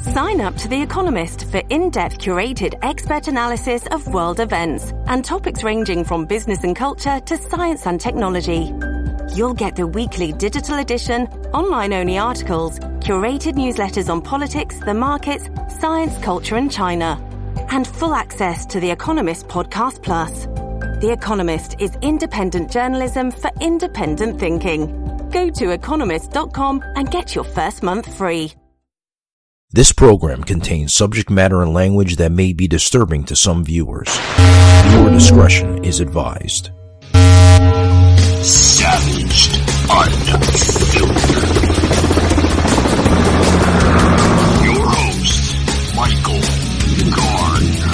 Sign up to The Economist for in-depth curated expert analysis of world events and topics ranging from business and culture to science and technology. You'll get the weekly digital edition, online-only articles, curated newsletters on politics, the markets, science, culture and China, and full access to The Economist Podcast Plus. The Economist is independent journalism for independent thinking. Go to economist.com and get your first month free. This program contains subject matter and language that may be disturbing to some viewers. Your discretion is advised. Savaged, unfiltered. Your host, Michael Gardner.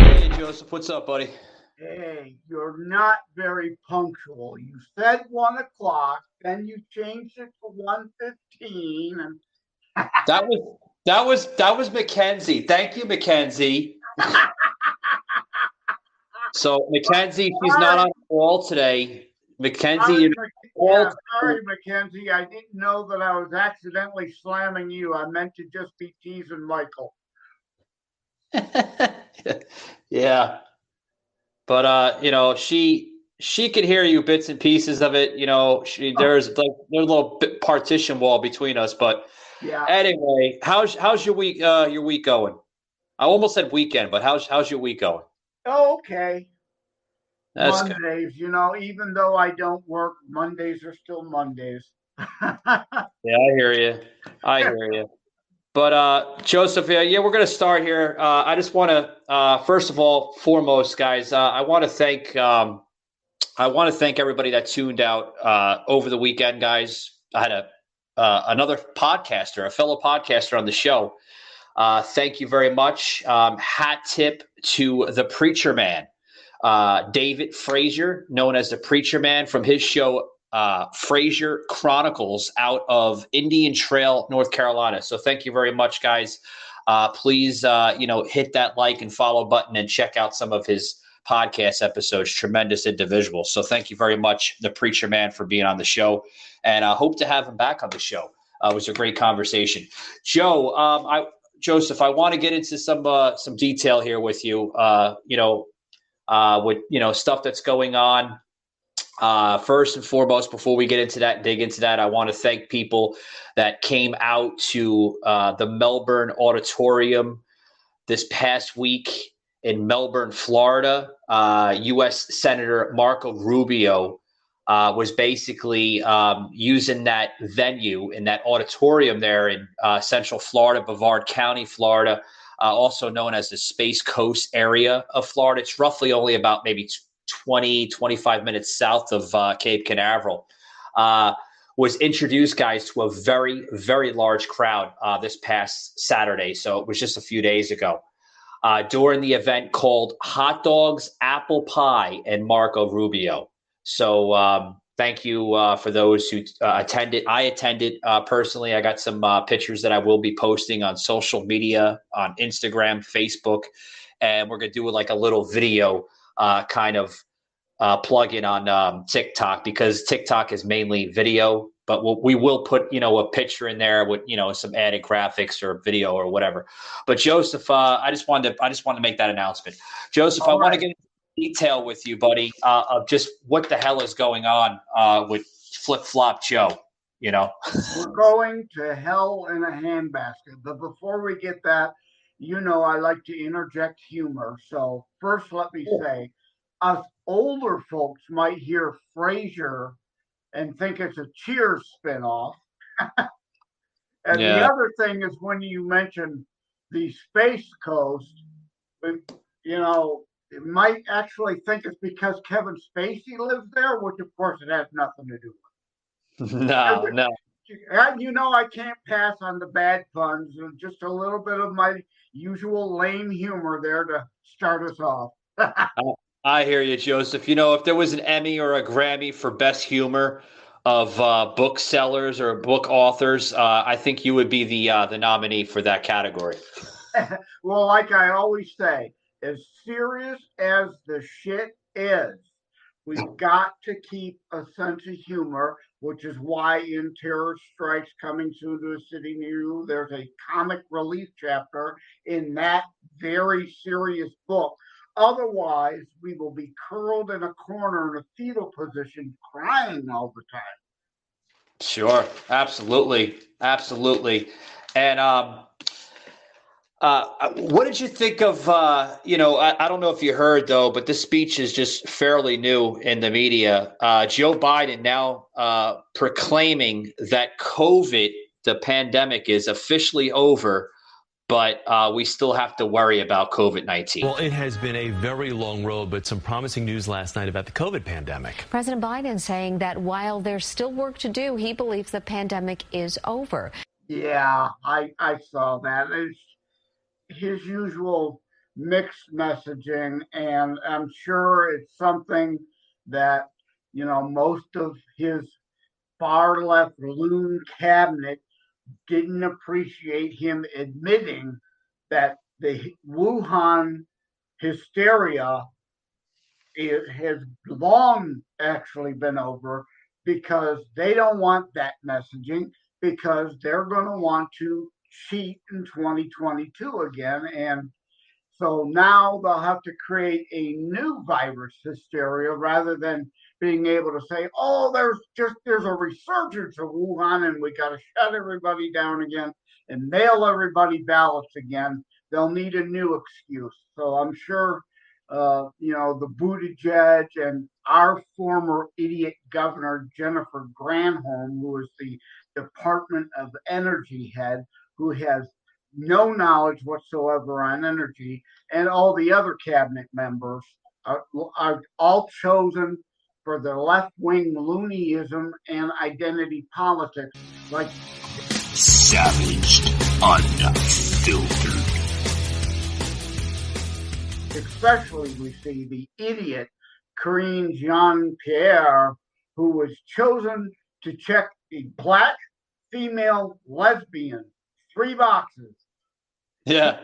Hey, Joseph, what's up, buddy? Hey, you're not very punctual. You said 1 o'clock, then you changed it to 1:15, and That was Mackenzie. Thank you, Mackenzie. So Mackenzie, she's not on the call today. Mackenzie, sorry, Mackenzie. I didn't know that I was accidentally slamming you. I meant to just be teasing Michael. Yeah. But she could hear you bits and pieces of it. There's a little partition wall between us. But yeah. Anyway, how's your week? Your week going? I almost said weekend, but how's your week going? Oh, okay. That's Mondays, good. Even though I don't work, Mondays are still Mondays. Yeah, I hear you. But Joseph, yeah, we're going to start here. I just want to, first of all, foremost, guys, I want to thank everybody that tuned out over the weekend, guys. I had another podcaster, a fellow podcaster on the show. Thank you very much. Hat tip to the Preacher Man, David Frazier, known as the Preacher Man, from his show Frazier Chronicles out of Indian Trail, North Carolina. So thank you very much, guys. Please, hit that like and follow button and check out some of his podcast episodes. Tremendous individual. So thank you very much, the Preacher Man, for being on the show, and I hope to have him back on the show. It was a great conversation. Joseph, I want to get into some detail here with you. With stuff that's going on. First and foremost, before we get into that, dig into that, I want to thank people that came out to the Melbourne Auditorium this past week in Melbourne, Florida. U.S. Senator Marco Rubio was basically using that venue in that auditorium there in Central Florida, Brevard County, Florida, also known as the Space Coast area of Florida. It's roughly only about maybe 25 minutes south of Cape Canaveral, was introduced, guys, to a very, very large crowd this past Saturday. So it was just a few days ago during the event called Hot Dogs, Apple Pie, and Marco Rubio. So thank you for those who attended. I attended personally. I got some pictures that I will be posting on social media, on Instagram, Facebook, and we're going to do like a little video kind of plug-in on TikTok, because TikTok is mainly video, but we will put, a picture in there with, some added graphics or video or whatever. But Joseph, I just wanted to make that announcement. Joseph, I want to get into detail with you, buddy, of just what the hell is going on with Flip Flop Joe, We're going to hell in a handbasket. But before we get that, I like to interject humor. So first, let me say, us older folks might hear Frasier and think it's a Cheers spinoff. And The other thing is, when you mention the Space Coast, it might actually think it's because Kevin Spacey lives there, which of course it has nothing to do with. No. And I can't pass on the bad puns, and just a little bit of my usual lame humor there to start us off. I hear you, Joseph. If there was an Emmy or a Grammy for best humor of booksellers or book authors, I think you would be the nominee for that category. Well, like I always say, as serious as the shit is, We've got to keep a sense of humor, which is why in Terror Strikes Coming Soon to a City Near You, there's a comic relief chapter in that very serious book. Otherwise, we will be curled in a corner in a fetal position, crying all the time. Sure, absolutely, absolutely. And what did you think of? I don't know if you heard though, but this speech is just fairly new in the media. Joe Biden now proclaiming that COVID, the pandemic, is officially over, but we still have to worry about COVID-19. Well, it has been a very long road, but some promising news last night about the COVID pandemic. President Biden saying that while there's still work to do, he believes the pandemic is over. Yeah, I saw that. It's his usual mixed messaging, and I'm sure it's something that, most of his far left loon cabinet didn't appreciate him admitting that the Wuhan hysteria has long actually been over, because they don't want that messaging, because they're going to want to cheat in 2022 again. And so now they'll have to create a new virus hysteria rather than being able to say, oh, there's a resurgence of Wuhan and we got to shut everybody down again and mail everybody ballots again. They'll need a new excuse. So I'm sure, the Buttigieg and our former idiot governor, Jennifer Granholm, who is the Department of Energy head, who has no knowledge whatsoever on energy, and all the other cabinet members are all chosen for their left-wing loonyism and identity politics, like savaged, unfiltered. Especially we see the idiot Karine Jean-Pierre, who was chosen to check a black female lesbian 3 boxes. Yeah.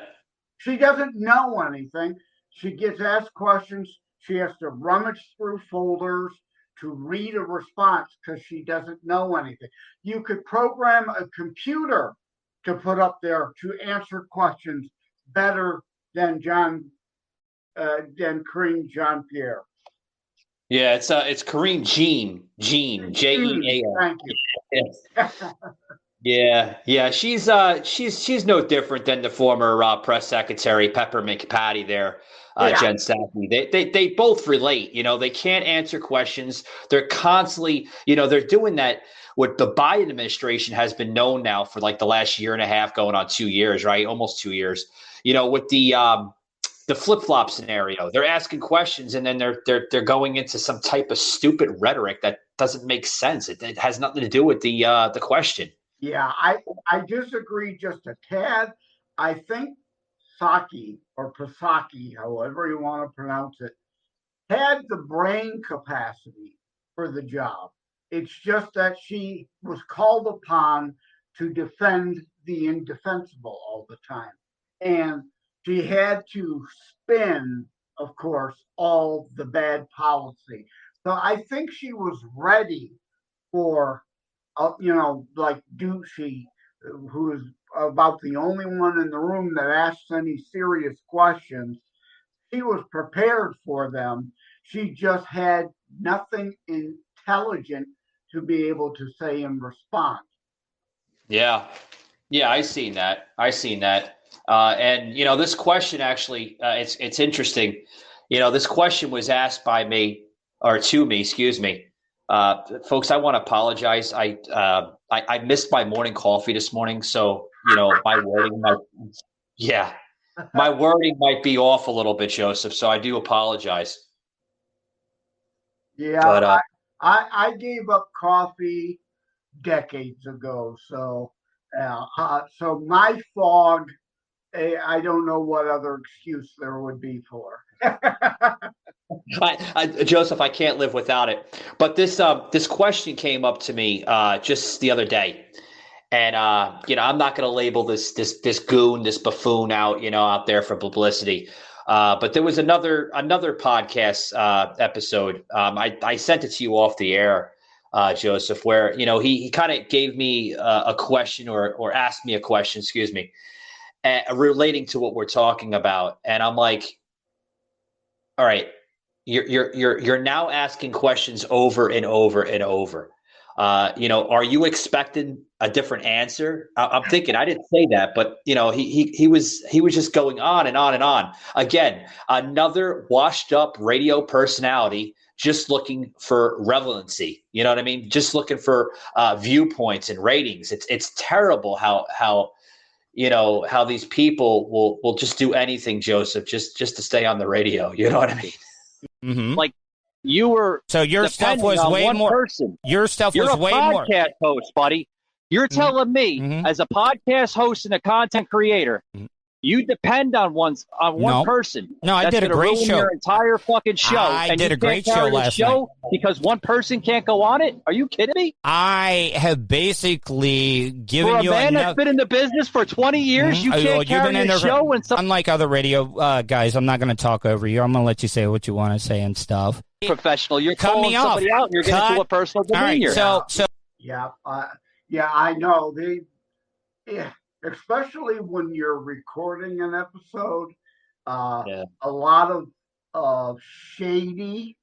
She doesn't know anything. She gets asked questions. She has to rummage through folders to read a response because she doesn't know anything. You could program a computer to put up there to answer questions better than Karine Jean-Pierre. Yeah, it's Karine Jean, Jean. Thank you. Yeah. She's no different than the former press secretary Peppermint Patty there, Jen Psaki. They both relate. They can't answer questions. They're constantly, they're doing that. What the Biden administration has been known now for like the last year and a half, going on 2 years, right? Almost 2 years. With the flip-flop scenario, they're asking questions and then they're going into some type of stupid rhetoric that doesn't make sense. It has nothing to do with the question. Yeah, I disagree just a tad. I think Psaki, or Psaki, however you want to pronounce it, had the brain capacity for the job. It's just that she was called upon to defend the indefensible all the time. And she had to spin, of course, all the bad policy. So I think she was ready for, like Ducey, who is about the only one in the room that asks any serious questions. She was prepared for them. She just had nothing intelligent to be able to say in response. Yeah, I seen that. And this question actually, it's interesting. This question was asked by me, or to me, excuse me. Folks, I want to apologize. I missed my morning coffee this morning, so my wording might be off a little bit, Joseph. So I do apologize. Yeah, but, I gave up coffee decades ago, so my fog. I don't know what other excuse there would be for. Joseph, I can't live without it. But this question came up to me just the other day, and I'm not going to label this goon, this buffoon out there for publicity. But there was another podcast episode. I sent it to you off the air, Joseph, where he kind of gave me a question or asked me a question, excuse me, relating to what we're talking about, and I'm like, all right, you're now asking questions over and over and over. Are you expecting a different answer? I'm thinking I didn't say that, but he was just going on and on and on. Again, another washed up radio personality just looking for relevancy. You know what I mean? Just looking for viewpoints and ratings. It's terrible how these people will just do anything, Joseph, just to stay on the radio. You know what I mean? Mm-hmm. Like you were. So your stuff was way more. Person. Your stuff You're was a way more. podcast host, buddy. You're telling me, as a podcast host and a content creator, you depend on one person. No, I did a great show. Your entire fucking show. I did a great show last night because one person can't go on it. Are you kidding me? I have basically given you a man that's been in the business for 20 years. You can't carry a show when unlike other radio guys. I'm not going to talk over you. I'm going to let you say what you want to say and stuff. Professional. You're calling somebody out. And you're getting to a personal demeanor. All right, so yeah, I know especially when you're recording an episode, a lot of shady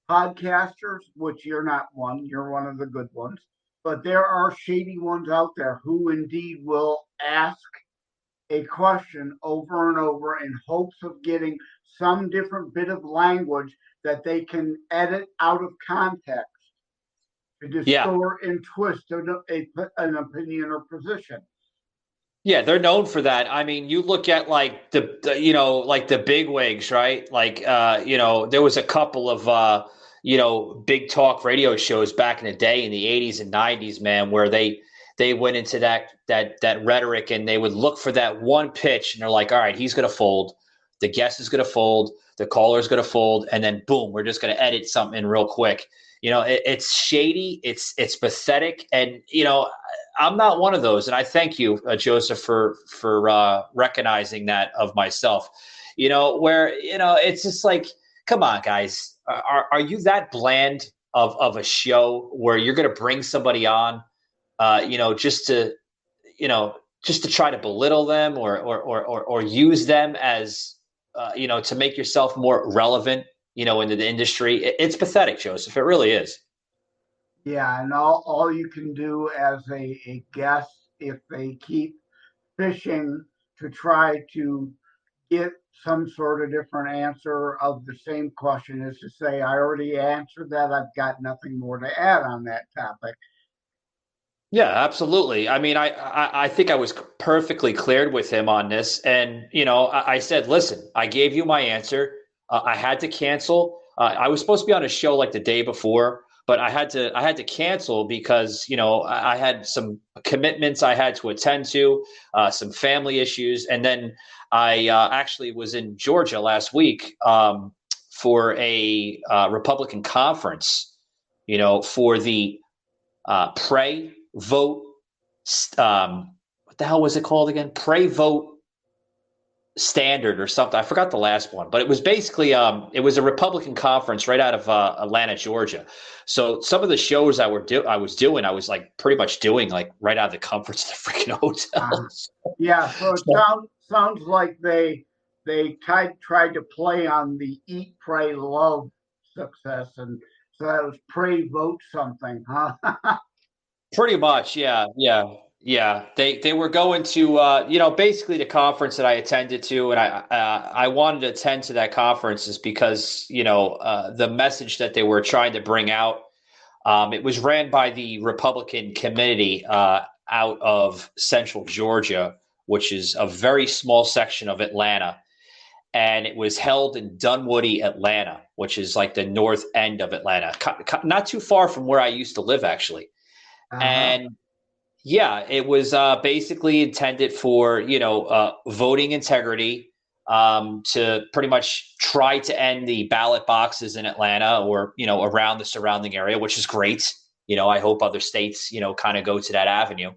podcasters, which you're not one, you're one of the good ones, but there are shady ones out there who indeed will ask a question over and over in hopes of getting some different bit of language that they can edit out of context to distort and twist an opinion or position. Yeah, they're known for that. I mean, you look at like the bigwigs, right? Like, there was a couple of, big talk radio shows back in the day in the 80s and 90s, man, where they went into that rhetoric and they would look for that one pitch and they're like, all right, he's going to fold. The guest is going to fold. The caller is going to fold. And then boom, we're just going to edit something in real quick. It's shady. It's pathetic. And, I'm not one of those. And I thank you, Joseph, for recognizing that of myself, it's just like, come on, guys, are you that bland of a show where you're going to bring somebody on, just to try to belittle them or use them as, to make yourself more relevant, into the industry? It's pathetic, Joseph. It really is. Yeah, and all you can do as a guest, if they keep fishing to try to get some sort of different answer of the same question, is to say, I already answered that. I've got nothing more to add on that topic. Yeah, absolutely. I mean, I think I was perfectly clear with him on this. And, I said, listen, I gave you my answer. I had to cancel. I was supposed to be on a show like the day before, but I had to cancel because, I had some commitments I had to attend to, some family issues. And then I actually was in Georgia last week for a Republican conference, for the Pray Vote. What the hell was it called again? Pray Vote Standard or something. I forgot the last one, but it was basically it was a Republican conference right out of Atlanta, Georgia. So some of the shows I was like pretty much doing like right out of the comforts of the freaking hotel. Yeah, so it sounds like they tried to play on the Eat, Pray, Love success, and so that was Pray Vote something, huh? Pretty much, yeah. They were going to basically the conference that I attended to, and I wanted to attend to that conference is because the message that they were trying to bring out. It was ran by the Republican committee out of Central Georgia, which is a very small section of Atlanta, and it was held in Dunwoody, Atlanta, which is like the north end of Atlanta, not too far from where I used to live, actually. And yeah, it was basically intended for, voting integrity, to pretty much try to end the ballot boxes in Atlanta or, around the surrounding area, which is great. I hope other states, kind of go to that avenue.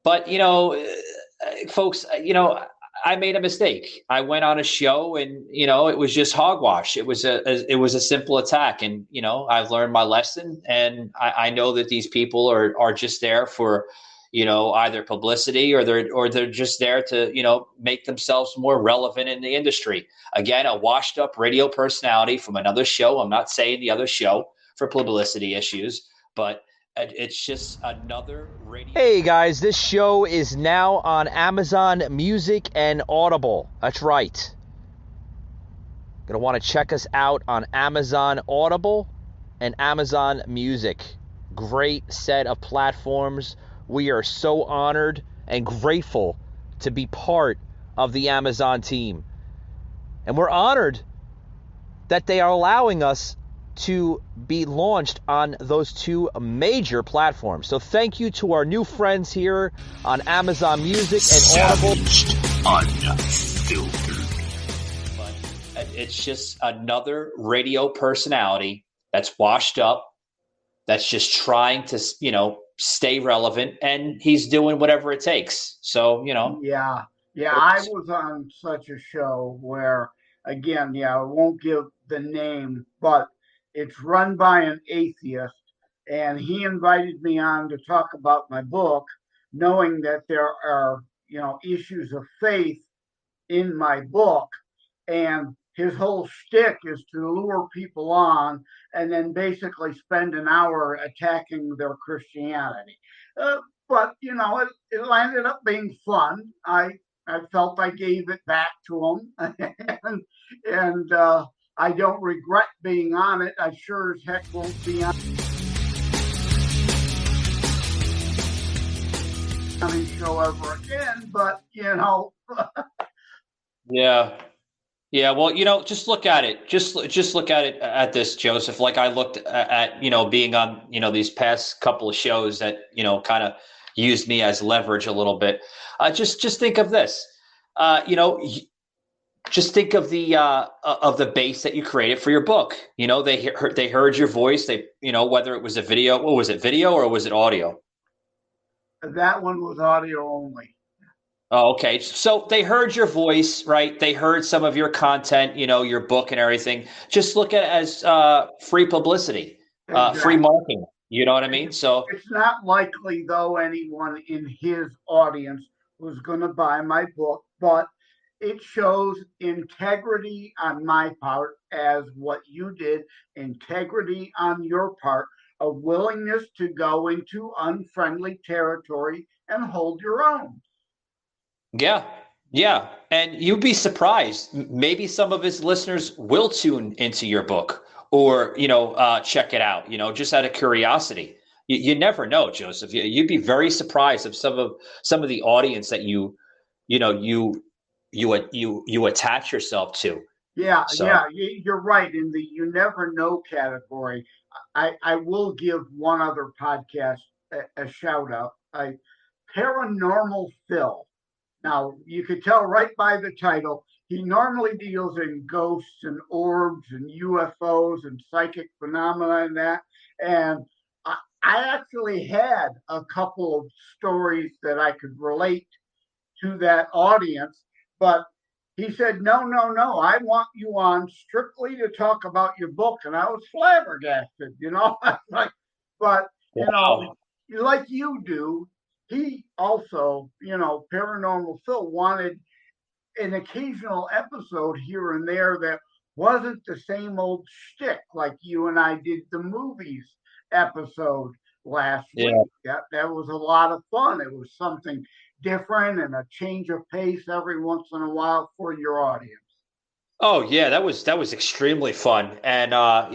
But, folks, I made a mistake. I went on a show and, it was just hogwash. It was a simple attack. And, I've learned my lesson, and I know that these people are just there for, either publicity or they're just there to, make themselves more relevant in the industry. Again, a washed up radio personality from another show. I'm not saying the other show for publicity issues, but it's just another radio. Hey guys, this show is now on Amazon Music and Audible. That's right. Gonna want to check us out on Amazon Audible and Amazon Music. Great set of platforms. We are so honored and grateful to be part of the Amazon team. And we're honored that they are allowing us to be launched on those two major platforms. So thank you to our new friends here on Amazon Music and Audible. Unfiltered. But it's just another radio personality that's washed up, that's just trying to, stay relevant, and he's doing whatever it takes. So, Yeah, I was on such a show where, again, I won't give the name, but it's run by an atheist, and he invited me on to talk about my book, knowing that there are, issues of faith in my book. And his whole shtick is to lure people on and then basically spend an hour attacking their Christianity. But, it ended up being fun. I felt I gave it back to him. and I don't regret being on it. I sure as heck won't be on any show ever again, but, Yeah, well, just look at it. Just look at it at this, Joseph. Like I looked at, being on, these past couple of shows that, kind of used me as leverage a little bit. Just think of this. Just think of the base that you created for your book. They heard your voice. They, whether it was a video, what was it, video or was it audio? That one was audio only. Oh, okay. So they heard your voice, right? They heard some of your content, your book and everything. Just look at it as free publicity, exactly. Free marketing. You know what I mean? So it's not likely, though, anyone in his audience was going to buy my book, but it shows integrity on my part, as what you did, integrity on your part, a willingness to go into unfriendly territory and hold your own. Yeah. And you'd be surprised. Maybe some of his listeners will tune into your book or, check it out, just out of curiosity. You never know, Joseph. You'd be very surprised of some of the audience that you attach yourself to. Yeah, you're right. In the you never know category, I will give one other podcast a shout out. Paranormal Phil. Now, you could tell right by the title, he normally deals in ghosts and orbs and UFOs and psychic phenomena and that. And I actually had a couple of stories that I could relate to that audience, but he said, no, I want you on strictly to talk about your book. And I was flabbergasted, but, like you do, he also, Paranormal Phil wanted an occasional episode here and there that wasn't the same old shtick like you and I did the movies episode last week. That was a lot of fun. It was something different and a change of pace every once in a while for your audience. Oh yeah, that was extremely fun. And I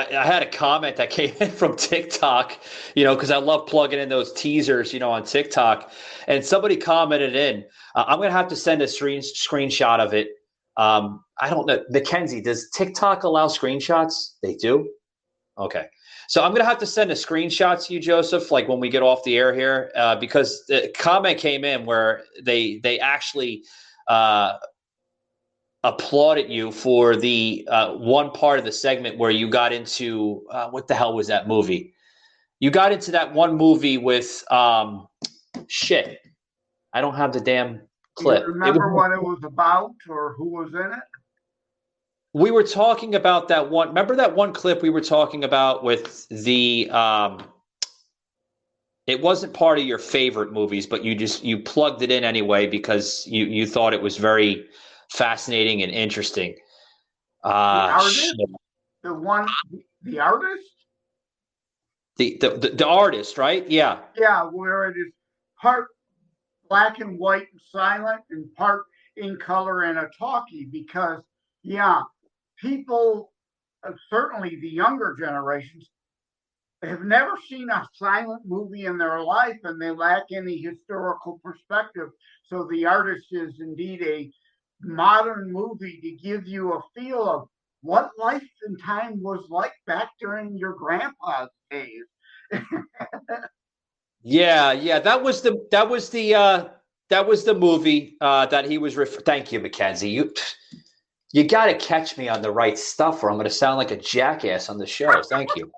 had a comment that came in from TikTok, because I love plugging in those teasers, on TikTok. And somebody commented in. I'm gonna have to send a screenshot of it. I don't know, Mackenzie, does TikTok allow screenshots? They do? Okay. So I'm gonna have to send a screenshot to you, Joseph, like when we get off the air here, because the comment came in where they actually applauded you for the one part of the segment where you got into what the hell was that movie? You got into that one movie with shit. I don't have the damn clip. Do you remember what it was about or who was in it? We were talking about that one. Remember that one clip we were talking about with the it wasn't part of your favorite movies, but you plugged it in anyway because you thought it was very fascinating and interesting. The artist? The artist? The artist, right? Yeah. Yeah, where it is part black and white and silent and part in color and a talkie because, yeah, people, certainly the younger generations, have never seen a silent movie in their life and they lack any historical perspective. So the artist is indeed a modern movie to give you a feel of what life and time was like back during your grandpa's days. Yeah, that was the movie that he was thank you, Mackenzie. You got to catch me on the right stuff or I'm going to sound like a jackass on the show. Thank you.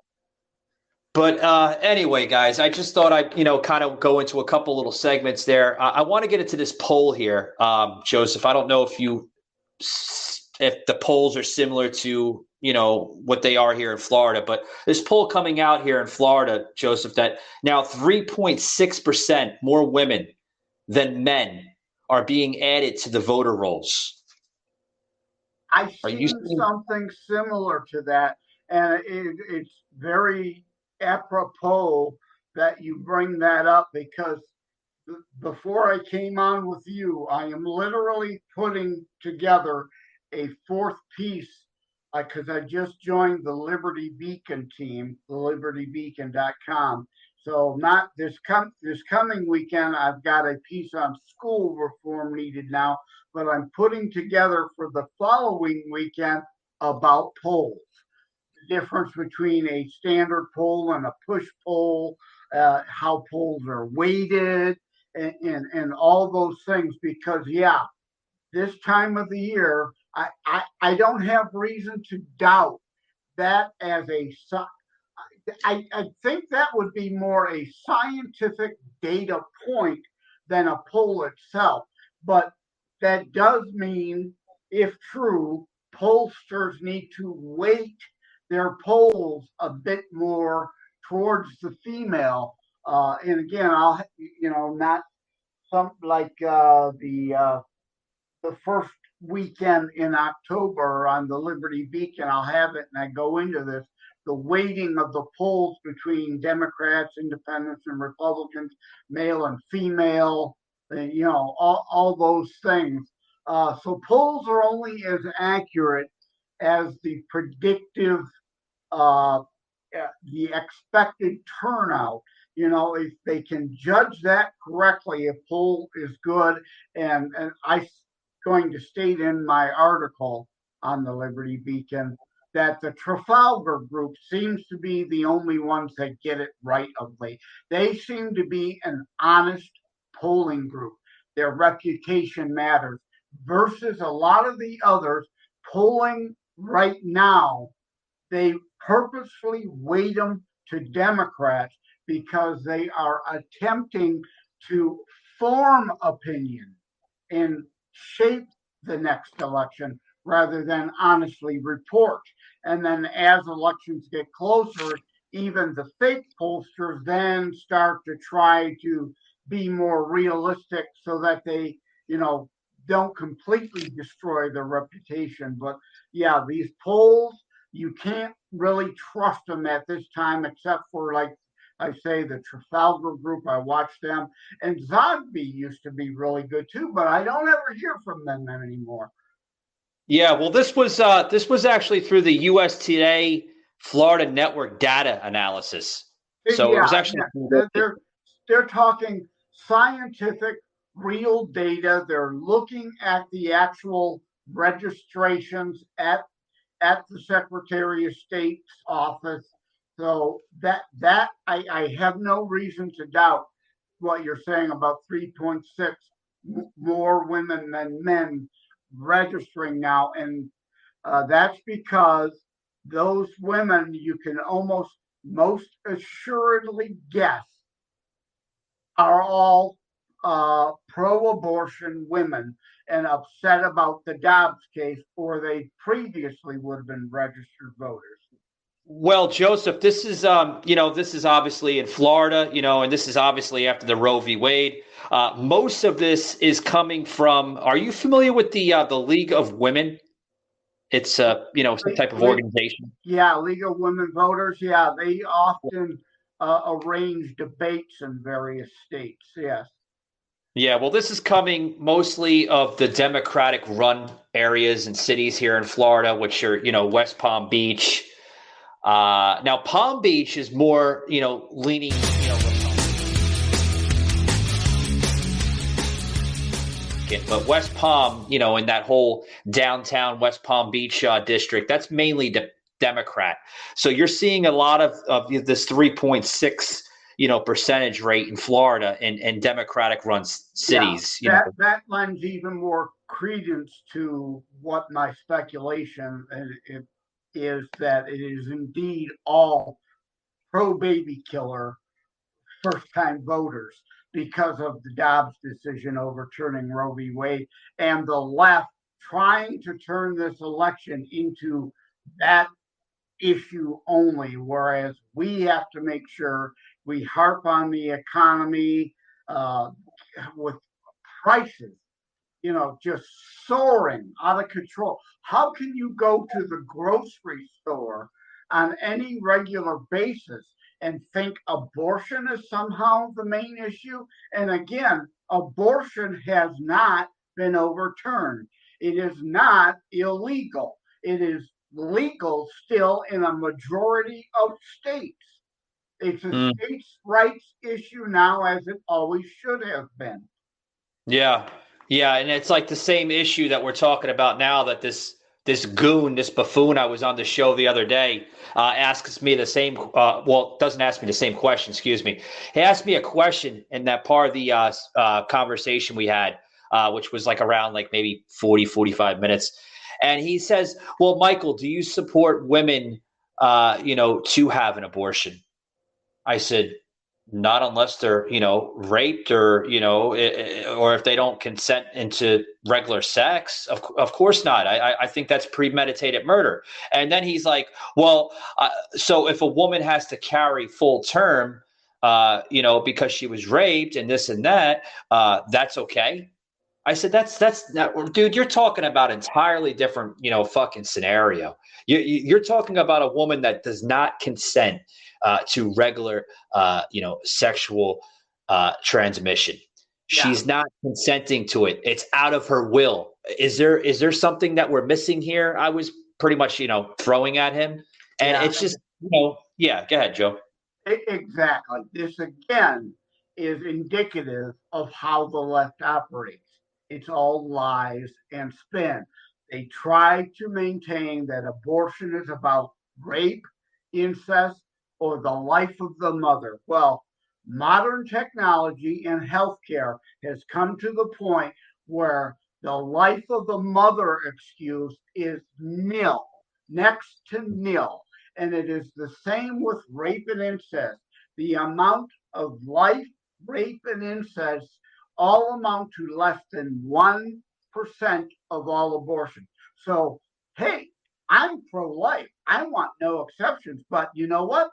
But anyway, guys, I just thought I'd, kind of go into a couple little segments there. I want to get into this poll here. Joseph, I don't know if the polls are similar to, what they are here in Florida, but this poll coming out here in Florida, Joseph, that now 3.6% more women than men are being added to the voter rolls. I've seen something similar to that, and it's very apropos that you bring that up because before I came on with you, I am literally putting together a fourth piece because I just joined the Liberty Beacon team, the libertybeacon.com. So not this coming weekend, I've got a piece on school reform needed now, but I'm putting together for the following weekend about polls. The difference between a standard poll and a push poll, how polls are weighted, and all those things. Because this time of the year, I don't have reason to doubt that as I think that would be more a scientific data point than a poll itself. But that does mean, if true, pollsters need to weight their polls a bit more towards the female. And again, I'll, not something like the first weekend in October on the Liberty Beacon, I'll have it and I go into this, the weighting of the polls between Democrats, independents, and Republicans, male and female, all those things. So polls are only as accurate as the predictive, the expected turnout. If they can judge that correctly, a poll is good. And I'm going to state in my article on the Liberty Beacon that the Trafalgar Group seems to be the only ones that get it right of late. They seem to be an honest polling group. Their reputation matters versus a lot of the others polling right now. They purposefully weight them to Democrats because they are attempting to form opinion and shape the next election rather than honestly report. And then as elections get closer, even the fake pollsters then start to try to be more realistic so that they, don't completely destroy their reputation. But these polls, you can't really trust them at this time, except for, like I say, the Trafalgar Group. I watch them, and Zogby used to be really good too, but I don't ever hear from them anymore. Yeah, well, this was actually through the US Today Florida Network data analysis. So it was actually they're talking scientific, real data. They're looking at the actual registrations at the Secretary of State's office. So that I have no reason to doubt what you're saying about 3.6 more women than men registering now. And that's because those women, you can almost most assuredly guess, are all pro-abortion women and upset about the Dobbs case, or they previously would have been registered voters? Well, Joseph, this is this is obviously in Florida, and this is obviously after the Roe v. Wade. Most of this is coming from. Are you familiar with the League of Women? It's some type of organization. Yeah, League of Women Voters. Yeah, they often arrange debates in various states. Yes. Yeah, well, this is coming mostly of the Democratic-run areas and cities here in Florida, which are West Palm Beach. Now, Palm Beach is more, leaning, but West Palm, in that whole downtown West Palm Beach district, that's mainly Democrat. So you're seeing a lot of this 3.6, percentage rate in Florida and Democratic-run cities. Yeah, that lends even more credence to what my speculation is, that it is indeed all pro-baby killer first-time voters because of the Dobbs decision overturning Roe v. Wade, and the left trying to turn this election into that issue only, whereas we have to make sure we harp on the economy with prices, just soaring out of control. How can you go to the grocery store on any regular basis and think abortion is somehow the main issue? And again, abortion has not been overturned. It is not illegal. It is legal still in a majority of states. It's a states' rights issue now, as it always should have been. Yeah, and it's like the same issue that we're talking about now, that this goon, this buffoon I was on the show the other day, asks me the same, doesn't ask me the same question, excuse me. He asked me a question in that part of the conversation we had, which was like around like maybe 40, 45 minutes. And he says, well, Michael, do you support women, to have an abortion? I said, not unless they're, raped or if they don't consent into regular sex. Of course not. I think that's premeditated murder. And then he's like, well, so if a woman has to carry full term, because she was raped and this and that, that's okay. I said, that's not, dude, you're talking about entirely different, fucking scenario. You're talking about a woman that does not consent to regular, sexual transmission. Yeah. She's not consenting to it. It's out of her will. Is there something that we're missing here? I was pretty much, throwing at him. And it's just, go ahead, Joe. Exactly. This, again, is indicative of how the left operates. It's all lies and spin. They try to maintain that abortion is about rape, incest, or the life of the mother. Well, modern technology and healthcare has come to the point where the life of the mother excuse is nil, next to nil. And it is the same with rape and incest. The amount of life, rape, and incest all amount to less than 1% of all abortion. So, hey, I'm pro-life. I want no exceptions. But you know what?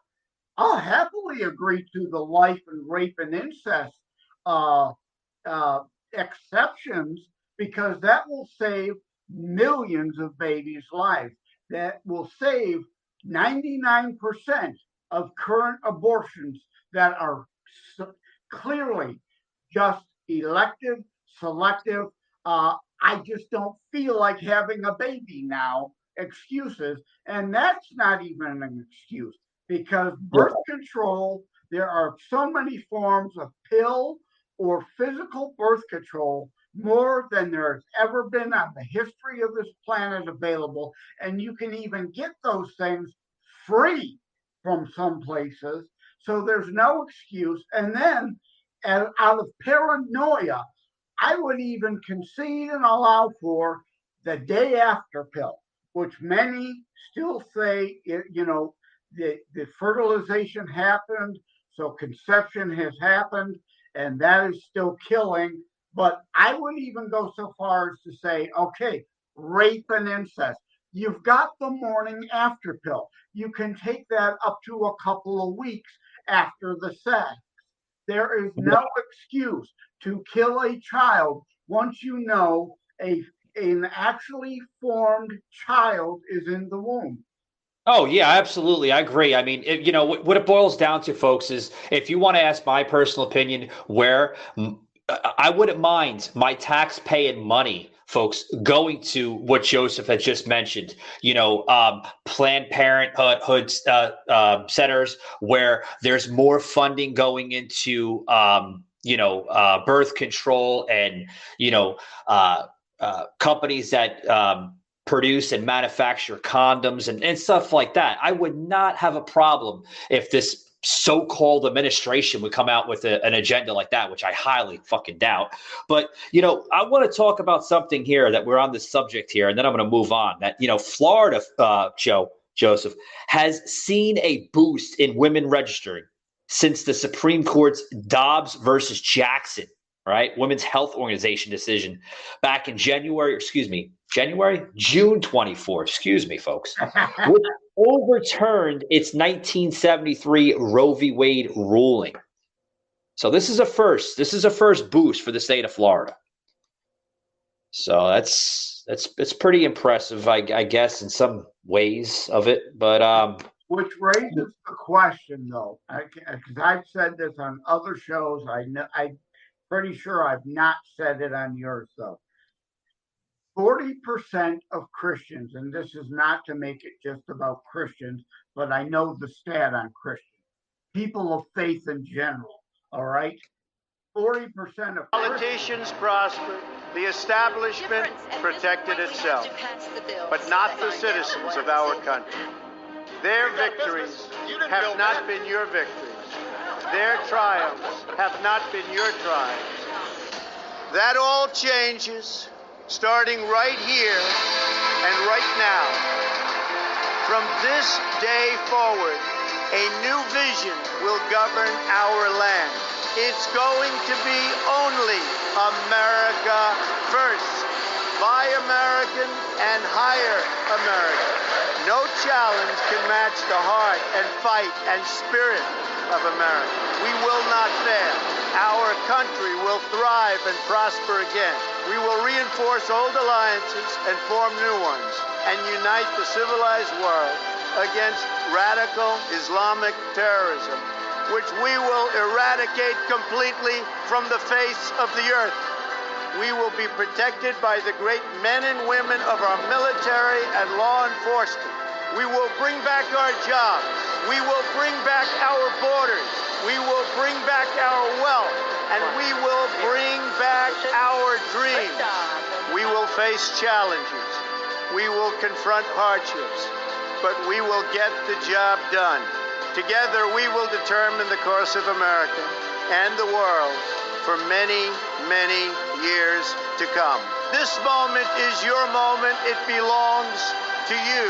I'll happily agree to the life and rape and incest exceptions, because that will save millions of babies' lives. That will save 99% of current abortions that are clearly just elective, selective. I just don't feel like having a baby now. Excuses. And that's not even an excuse, because birth control, there are so many forms of pill or physical birth control, more than there's ever been on the history of this planet available. And you can even get those things free from some places. So there's no excuse. And then, out of paranoia, I would even concede and allow for the day after pill, which many still say, the fertilization happened, so conception has happened, and that is still killing. But I would even go so far as to say, okay, rape and incest. You've got the morning after pill. You can take that up to a couple of weeks after the sex. There is no excuse to kill a child once you know an actually formed child is in the womb. Oh, yeah, absolutely. I agree. I mean, what it boils down to, folks, is if you want to ask my personal opinion, where I wouldn't mind my tax-paying money, folks, going to what Joseph had just mentioned, Planned Parenthood centers where there's more funding going into, birth control and, companies that produce and manufacture condoms and stuff like that. I would not have a problem if this so-called administration would come out with an agenda like that, which I highly fucking doubt. But, I want to talk about something here that we're on this subject here, and then I'm going to move on. That, Florida, Joseph, has seen a boost in women registering since the Supreme Court's Dobbs versus Jackson, right, Women's Health Organization decision back in June 24, excuse me, folks, which overturned its 1973 Roe v. Wade ruling. So this is a first. This is a first boost for the state of Florida. So it's pretty impressive, I guess, in some ways of it. But which raises the question, though, because I've said this on other shows. I'm pretty sure I've not said it on yours, though. 40% of Christians, and this is not to make it just about Christians, but I know the stat on Christians, people of faith in general, all right? 40% of politicians prospered, the establishment protected itself, but not the citizens of our country. Their victories have not been your victories. Their triumphs have not been your triumphs. That all changes starting right here and right now. From this day forward, a new vision will govern our land. It's going to be only America first, by American and hire American. No challenge can match the heart and fight and spirit of America. We will not fail. Our country will thrive and prosper again. We will reinforce old alliances and form new ones and unite the civilized world against radical Islamic terrorism, which we will eradicate completely from the face of the earth. We will be protected by the great men and women of our military and law enforcement. We will bring back our jobs. We will bring back our borders. We will bring back our wealth. And we will bring back our dreams. We will face challenges. We will confront hardships. But we will get the job done. Together we will determine the course of America and the world for many, many years to come. This moment is your moment. It belongs to you.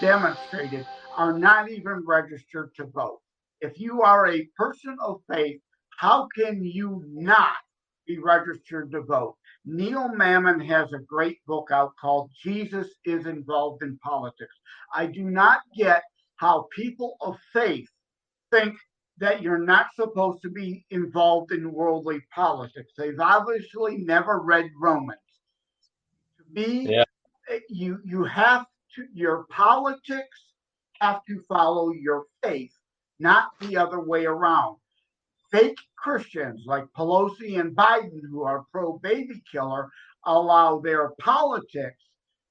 Demonstrated are not even registered to vote. If you are a person of faith, how can you not be registered to vote? Neil Mammon has a great book out called Jesus is Involved in Politics. I do not get how people of faith think that you're not supposed to be involved in worldly politics. They've obviously never read Romans. To me, you have to, your politics have to follow your faith, not the other way around. Fake Christians like Pelosi and Biden, who are pro-baby killer, allow their politics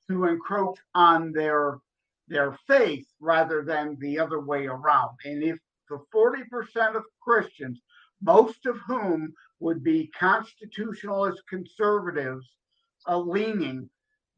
to encroach on their faith rather than the other way around. And if the 40% of Christians, most of whom would be constitutionalist conservatives leaning,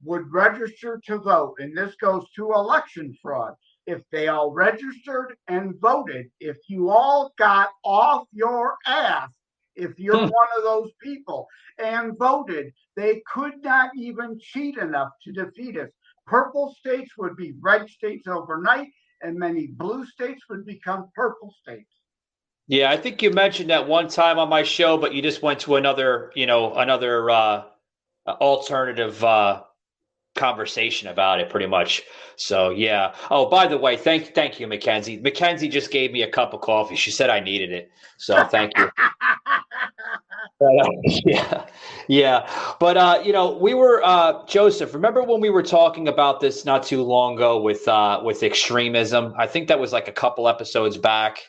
would register to vote, and this goes to election fraud. If they all registered and voted, if you all got off your ass, if you're one of those people and voted, they could not even cheat enough to defeat us. Purple states would be red states overnight, and many blue states would become purple states. Yeah, I think you mentioned that one time on my show, but you just went to another alternative conversation about it pretty much. So yeah. Oh, by the way, thank you, Mackenzie. Mackenzie just gave me a cup of coffee. She said I needed it. So thank you. Yeah. But we were Joseph. Remember when we were talking about this not too long ago with extremism? I think that was like a couple episodes back.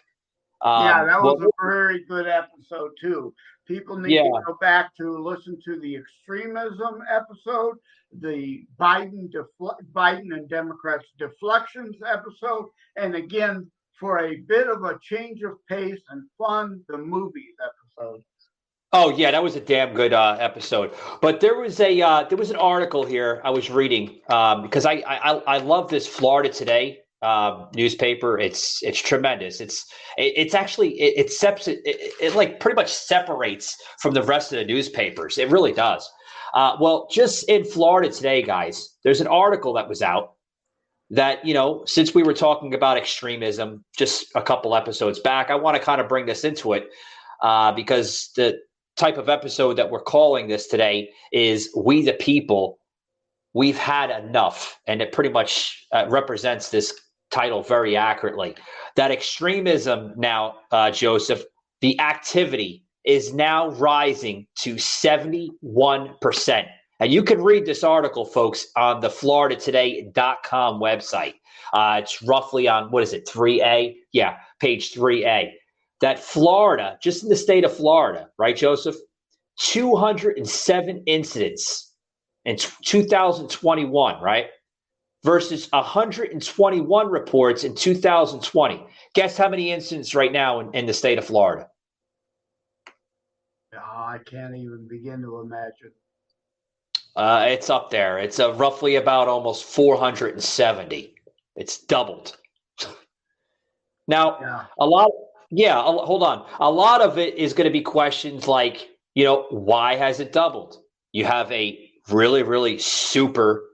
Yeah, that was a very good episode too. People need to go back to listen to the extremism episode, the Biden and Democrats deflections episode, and again, for a bit of a change of pace and fun, the movies episode. Oh yeah, that was a damn good episode. But there was an article here I was reading because I love this Florida Today newspaper. It's tremendous. It's actually it like pretty much separates from the rest of the newspapers. It really does. Well, just in Florida Today, guys, there's an article that was out that, since we were talking about extremism just a couple episodes back, I want to kind of bring this into it because the type of episode that we're calling this today is We the People, We've Had Enough. And it pretty much represents this title very accurately. That extremism now, Joseph, the activity is now rising to 71%. And you can read this article, folks, on the FloridaToday.com website. It's roughly on, 3A? Yeah, page 3A. That Florida, just in the state of Florida, right, Joseph? 207 incidents in 2021, right? Versus 121 reports in 2020. Guess how many incidents right now in the state of Florida? I can't even begin to imagine. It's up there. It's roughly about almost 470. It's doubled. Now, hold on. A lot of it is going to be questions like, why has it doubled? You have a really, really super,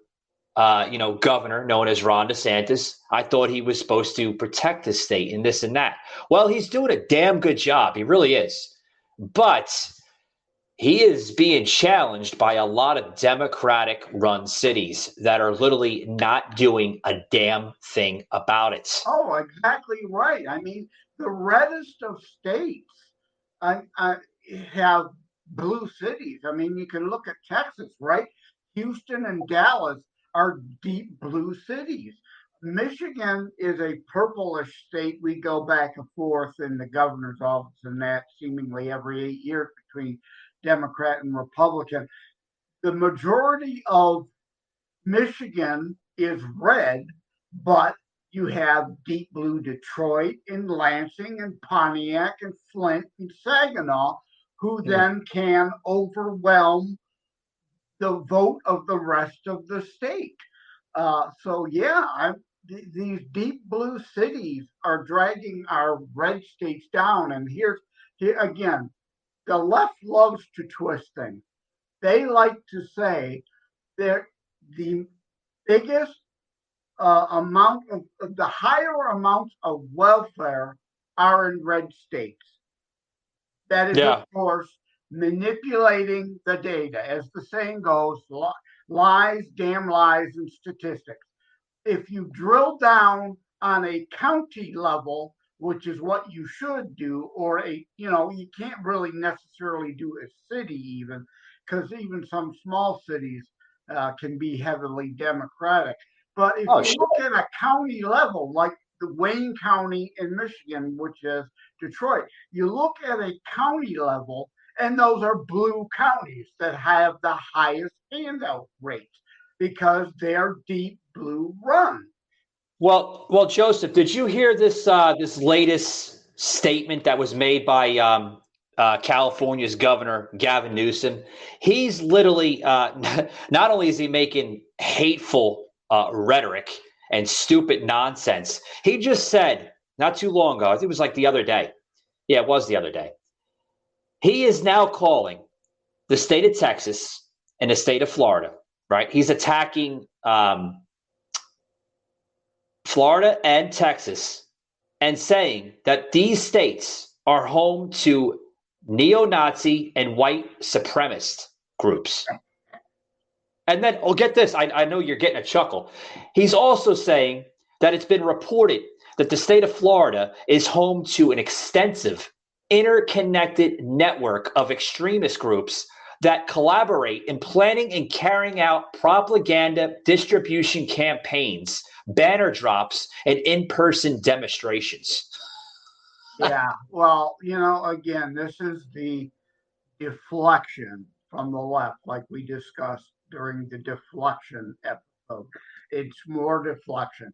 governor known as Ron DeSantis. I thought he was supposed to protect the state and this and that. Well, he's doing a damn good job. He really is. But he is being challenged by a lot of Democratic-run cities that are literally not doing a damn thing about it. Oh, exactly right. I mean, the reddest of states have blue cities. I mean, you can look at Texas, right? Houston and Dallas are deep blue cities. Michigan is a purplish state. We go back and forth in the governor's office and that seemingly every 8 years between Democrat and Republican. The majority of Michigan is red, but you have deep blue Detroit and Lansing and Pontiac and Flint and Saginaw, who then can overwhelm the vote of the rest of the state. These deep blue cities are dragging our red states down. And here again, the left loves to twist things. They like to say that the biggest the higher amounts of welfare are in red states. That is, of course, manipulating the data. As the saying goes, lies, damn lies, and statistics. If you drill down on a county level, which is what you should do, or you can't really necessarily do a city even, because even some small cities can be heavily Democratic. But if you look at a county level, like the Wayne County in Michigan, which is Detroit, you look at a county level, and those are blue counties that have the highest handout rates because they're deep blue run. Well, Joseph, did you hear this this latest statement that was made by California's governor, Gavin Newsom? He's literally not only is he making hateful rhetoric and stupid nonsense, he just said not too long ago, I think it was like the other day. Yeah, it was the other day. He is now calling the state of Texas and the state of Florida, right? He's attacking Florida and Texas and saying that these states are home to neo-Nazi and white supremacist groups. And then, get this, I know you're getting a chuckle. He's also saying that it's been reported that the state of Florida is home to an extensive, interconnected network of extremist groups that collaborate in planning and carrying out propaganda distribution campaigns, banner drops, and in-person demonstrations. Yeah, well, again, this is the deflection from the left, like we discussed during the deflection episode. It's more deflection.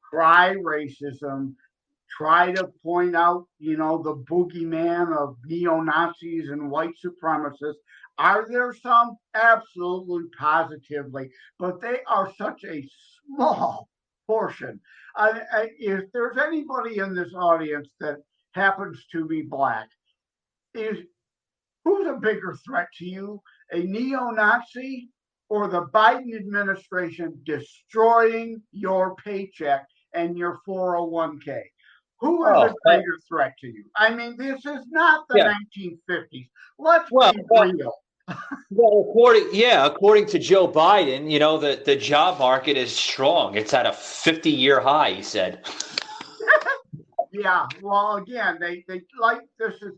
Cry racism, try to point out, the boogeyman of neo-Nazis and white supremacists. Are there some? Absolutely, positively, but they are such a small portion. If there's anybody in this audience that happens to be black, who's a bigger threat to you, a neo-Nazi or the Biden administration destroying your paycheck and your 401k? Who is a greater threat to you? I mean, this is not the 1950s. Let's be real. Well, according to Joe Biden, the job market is strong. It's at a 50-year high, he said. Yeah, well, again, they like this is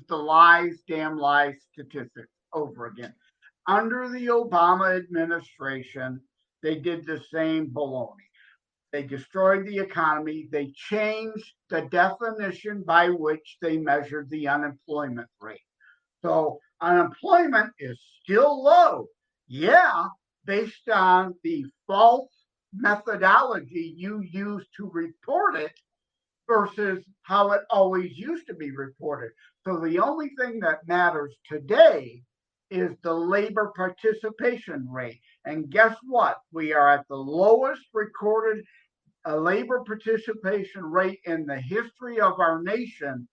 the damn lies statistics over again. Under the Obama administration, they did the same baloney. They destroyed the economy. They changed the definition by which they measured the unemployment rate. So unemployment is still low. Yeah, based on the false methodology you use to report it versus how it always used to be reported. So the only thing that matters today is the labor participation rate. And guess what? We are at the lowest recorded labor participation rate in the history of our nation,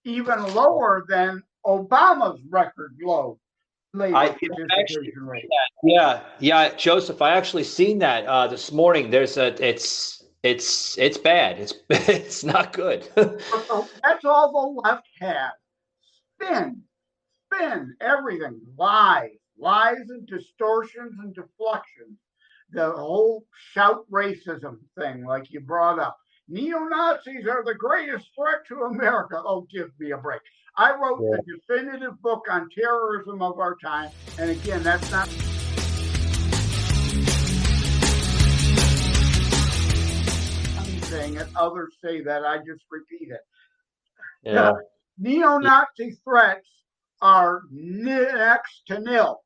even lower than Obama's record low labor participation rate. Yeah, Joseph, I actually seen that this morning. There's it's bad. It's not good. That's all the left has. Spin everything. Lies and distortions and deflections. The whole shout racism thing, like you brought up. Neo-Nazis are the greatest threat to America. Oh, give me a break. I wrote the definitive book on terrorism of our time. And again, that's not... I'm saying it. Others say that. I just repeat it. Yeah. Neo-Nazi threats are next to nil.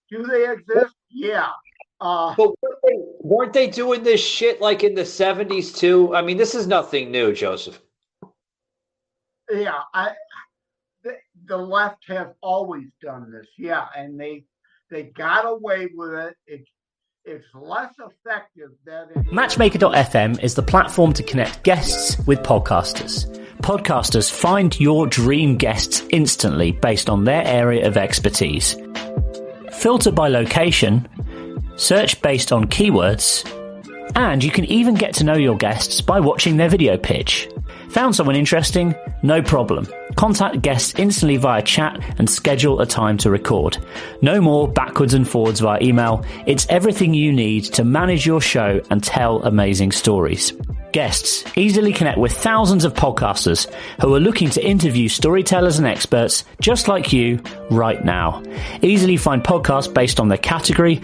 Do they exist? Yeah. But weren't they doing this shit like in the 70s too? I mean, this is nothing new, Joseph. Yeah, the left have always done this. Yeah, and they got away with it. It's less effective than Matchmaker.fm is the platform to connect guests with podcasters. Podcasters find your dream guests instantly based on their area of expertise. Filter by location, search based on keywords, and you can even get to know your guests by watching their video pitch. Found someone interesting? No problem. Contact guests instantly via chat and schedule a time to record. No more backwards and forwards via email. It's everything you need to manage your show and tell amazing stories. Guests easily connect with thousands of podcasters who are looking to interview storytellers and experts just like you right now. Easily find podcasts based on their category,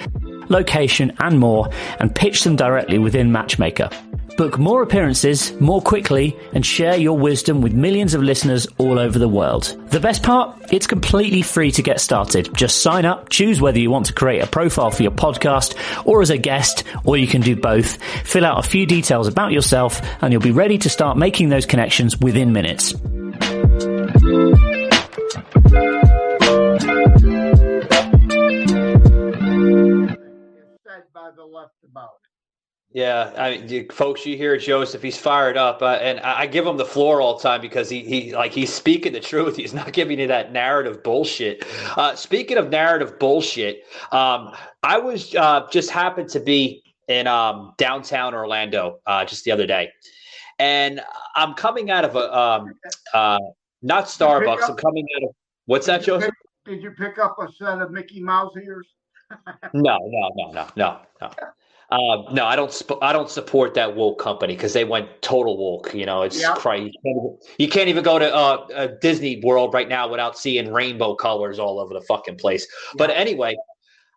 location, and more, and pitch them directly within Matchmaker. Book more appearances more quickly and share your wisdom with millions of listeners all over the world. The best part? It's completely free to get started. Just sign up, choose whether you want to create a profile for your podcast or as a guest, or you can do both. Fill out a few details about yourself and you'll be ready to start making those connections within minutes. said by the left about it. Yeah, folks, you hear Joseph. He's fired up, and I give him the floor all the time because he's speaking the truth. He's not giving you that narrative bullshit. Speaking of narrative bullshit, I was just happened to be in downtown Orlando just the other day, and I'm coming out of not Starbucks. I'm coming out of what's that, Joseph? Did you pick up a set of Mickey Mouse ears? No. No, I don't support that woke company because they went total woke. It's crazy. You can't even go to Disney World right now without seeing rainbow colors all over the fucking place. Yeah. But anyway,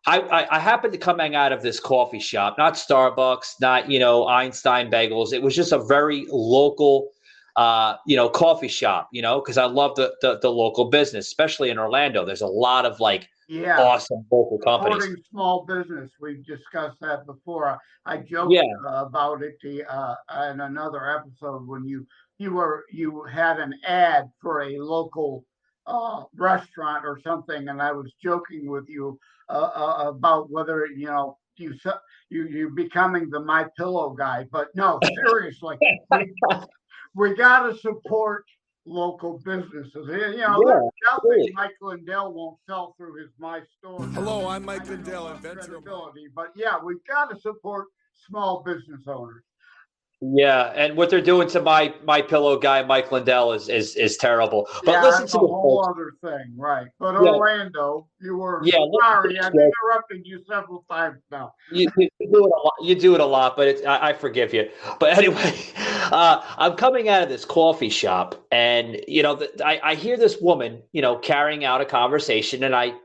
I happened to come out of this coffee shop, not Starbucks, not Einstein Bagels. It was just a very local, coffee shop. Because I love the local business, especially in Orlando. There's a lot of awesome local companies. Supporting small business. We've discussed that before. I joked about it in another episode when you had an ad for a local restaurant or something, and I was joking with you about whether you're becoming the My Pillow guy. But no, seriously, we got to support local businesses. Mike Lindell won't sell through his My Store. Hello, I'm Mike Lindell, inventor. But we've got to support small business owners. Yeah, and what they're doing to my Pillow guy, Mike Lindell, is terrible. But listen that's to a whole other thing, right? But Orlando, you were sorry, I've interrupted you several times now. You do it a lot, but I forgive you. But anyway, I'm coming out of this coffee shop, and I hear this woman, carrying out a conversation, and I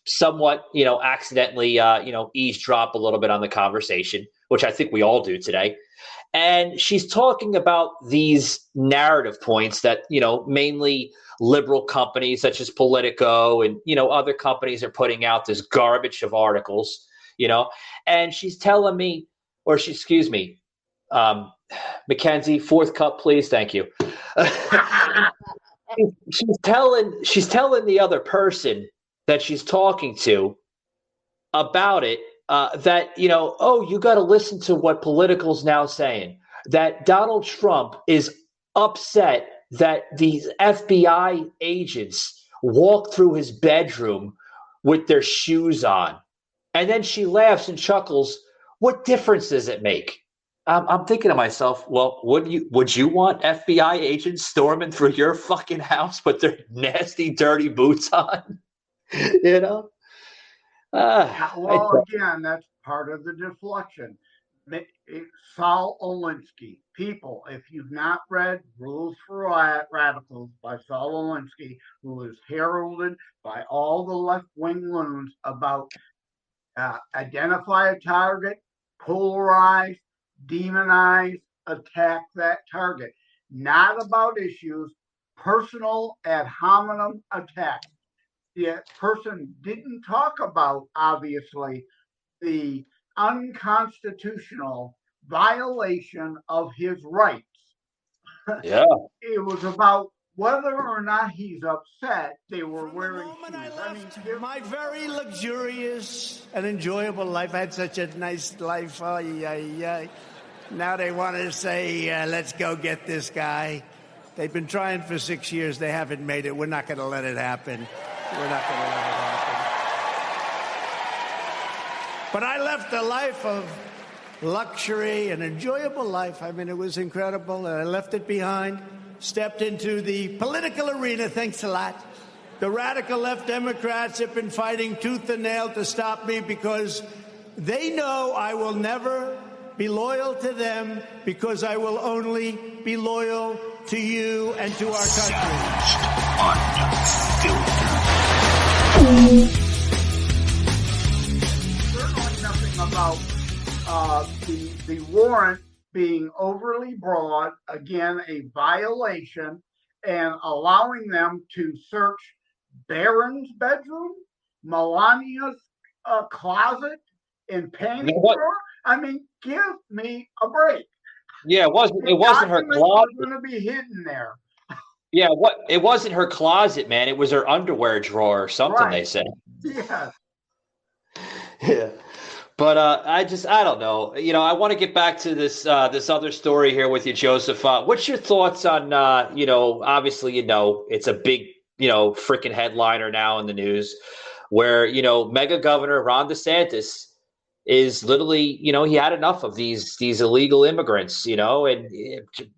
somewhat, accidentally, eavesdrop a little bit on the conversation, which I think we all do today. And she's talking about these narrative points that, mainly liberal companies such as Politico and, other companies are putting out this garbage of articles, and she's telling me, Mackenzie, fourth cup, please. Thank you. she's telling the other person that she's talking to about it. That, you got to listen to what Political's now saying, that Donald Trump is upset that these FBI agents walk through his bedroom with their shoes on. And then she laughs and chuckles. What difference does it make? I'm thinking to myself, well, would you want FBI agents storming through your fucking house with their nasty, dirty boots on? Again, that's part of the deflection. Saul Alinsky. People, if you've not read Rules for Radicals by Saul Alinsky, who is heralded by all the left-wing loons about identify a target, polarize, demonize, attack that target. Not about issues, personal ad hominem attacks. The person didn't talk about, obviously, the unconstitutional violation of his rights. Yeah. It was about whether or not he's upset they were wearing shoes. My very luxurious and enjoyable life. I had such a nice life. Oh, yeah. Now they want to say, let's go get this guy. They've been trying for 6 years. They haven't made it. We're not going to let it happen. We're not going to let it happen. But I left a life of luxury, an enjoyable life. I mean, it was incredible. And I left it behind, stepped into the political arena. Thanks a lot. The radical left Democrats have been fighting tooth and nail to stop me because they know I will never be loyal to them, because I will only be loyal to you and to our country. Certainly nothing about the warrant being overly broad, again, a violation, and allowing them to search Barron's bedroom, Melania's closet, and panty drawer. I mean, give me a break. Yeah, it wasn't her closet. Going to be hidden there. Yeah, it wasn't her closet, man. It was her underwear drawer or something. Right. They said. Yeah. Yeah, but I don't know. I want to get back to this other story here with you, Joseph. What's your thoughts on obviously it's a big freaking headliner now in the news, where Mega Governor Ron DeSantis is literally, he had enough of these illegal immigrants, and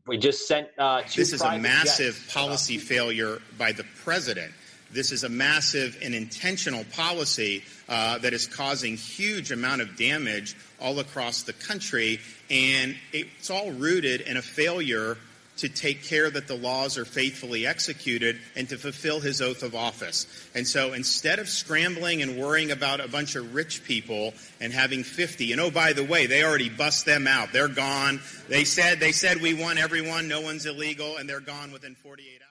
we just sent two This is a private massive jets. policy failure by the president. This is a massive and intentional policy that is causing huge amount of damage all across the country, and it's all rooted in a failure to take care that the laws are faithfully executed and to fulfill his oath of office. And so instead of scrambling and worrying about a bunch of rich people and having 50, and oh, by the way, they already bust them out. They're gone. They said we want everyone. No one's illegal, and they're gone within 48 hours.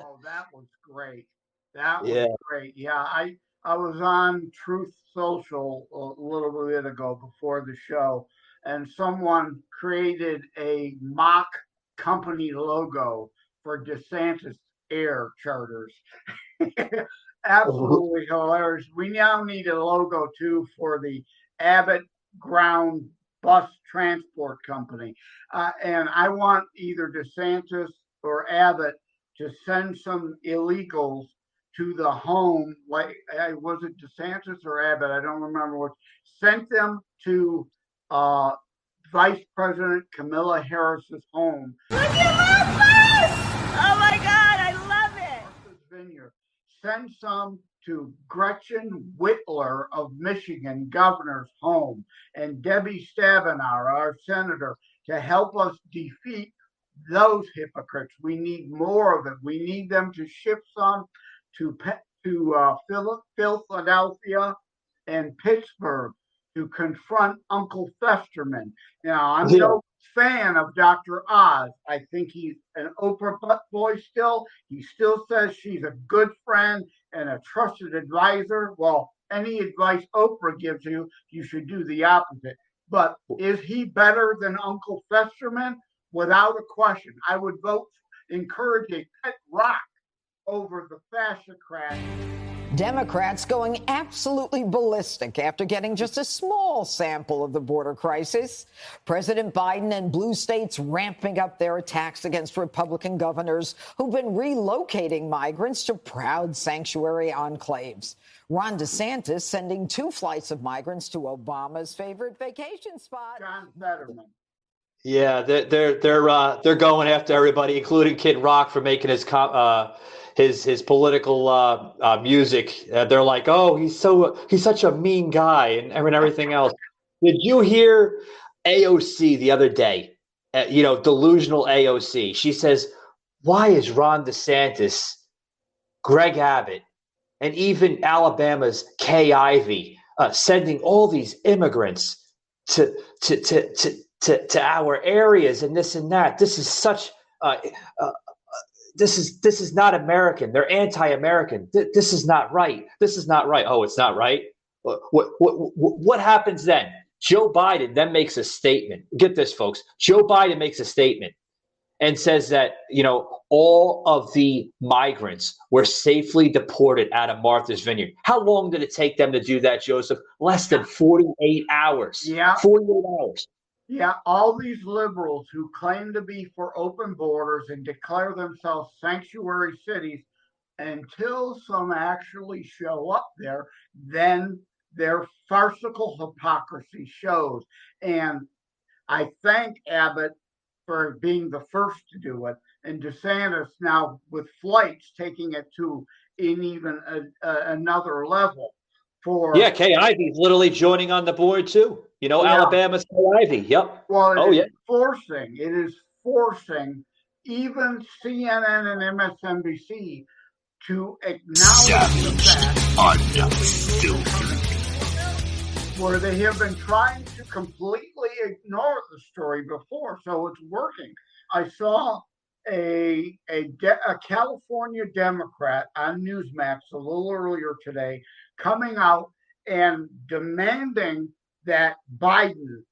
Oh, that was great. That was great. Yeah, I was on Truth Social a little bit ago before the show, and someone created a mock company logo for DeSantis Air Charters. Absolutely hilarious. We now need a logo too for the Abbott Ground Bus Transport Company. And I want either DeSantis or Abbott to send some illegals to the home, like was it DeSantis or Abbott? I don't remember what. Sent them to Vice President Kamala Harris's home. Look at my bus! Oh my God, I love it! Martha's Vineyard. Send some to Gretchen Whitler of Michigan, governor's home, and Debbie Stabenow, our senator, to help us defeat those hypocrites. We need more of it. We need them to ship some to Philadelphia and Pittsburgh to confront Uncle Festerman. Now, I'm no fan of Dr. Oz. I think he's an Oprah boy still. He still says she's a good friend and a trusted advisor. Well, any advice Oprah gives you, you should do the opposite. But is he better than Uncle Festerman? Without a question. I would vote encouraging Pet Rock over the fascocrat. Democrats going absolutely ballistic after getting just a small sample of the border crisis. President Biden and blue states ramping up their attacks against Republican governors who've been relocating migrants to proud sanctuary enclaves. Ron DeSantis sending 2 flights of migrants to Obama's favorite vacation spot. John Fetterman. Yeah, they're going after everybody, including Kid Rock, for making his political music. They're like, oh, he's such a mean guy and everything else. Did you hear AOC the other day? Delusional AOC. She says, why is Ron DeSantis, Greg Abbott, and even Alabama's Kay Ivey sending all these immigrants to our areas and this and that? This is such. This is not American. They're anti-American. This is not right. This is not right. Oh, it's not right. What happens then? Joe Biden then makes a statement. Get this, folks. Joe Biden makes a statement and says that, all of the migrants were safely deported out of Martha's Vineyard. How long did it take them to do that, Joseph? Less than 48 hours. Yeah. 48 hours. Yeah, all these liberals who claim to be for open borders and declare themselves sanctuary cities, until some actually show up there, then their farcical hypocrisy shows. And I thank Abbott for being the first to do it, and DeSantis now with flights taking it to even another level. Kay Ivey's literally joining on the board too. Alabama's Kay Ivey. Yep. Well, it is forcing even CNN and MSNBC to acknowledge the fact where they have been trying to completely ignore the story before. So it's working. I saw a California Democrat on Newsmax a little earlier today coming out and demanding that Biden,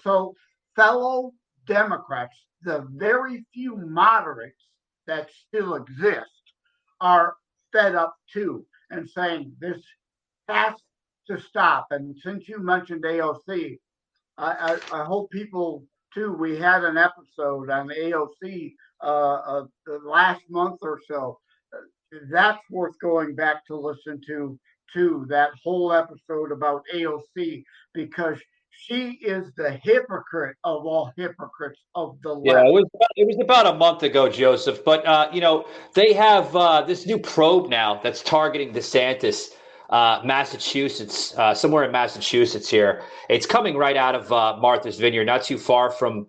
so fellow Democrats, the very few moderates that still exist, are fed up too and saying this has to stop. And since you mentioned AOC, I hope people too, we had an episode on AOC the last month or so. That's worth going back to listen to to that whole episode about AOC because she is the hypocrite of all hypocrites of the left. Yeah, it was about a month ago, Joseph. But they have this new probe now that's targeting DeSantis, Massachusetts, somewhere in Massachusetts. Here, it's coming right out of Martha's Vineyard, not too far from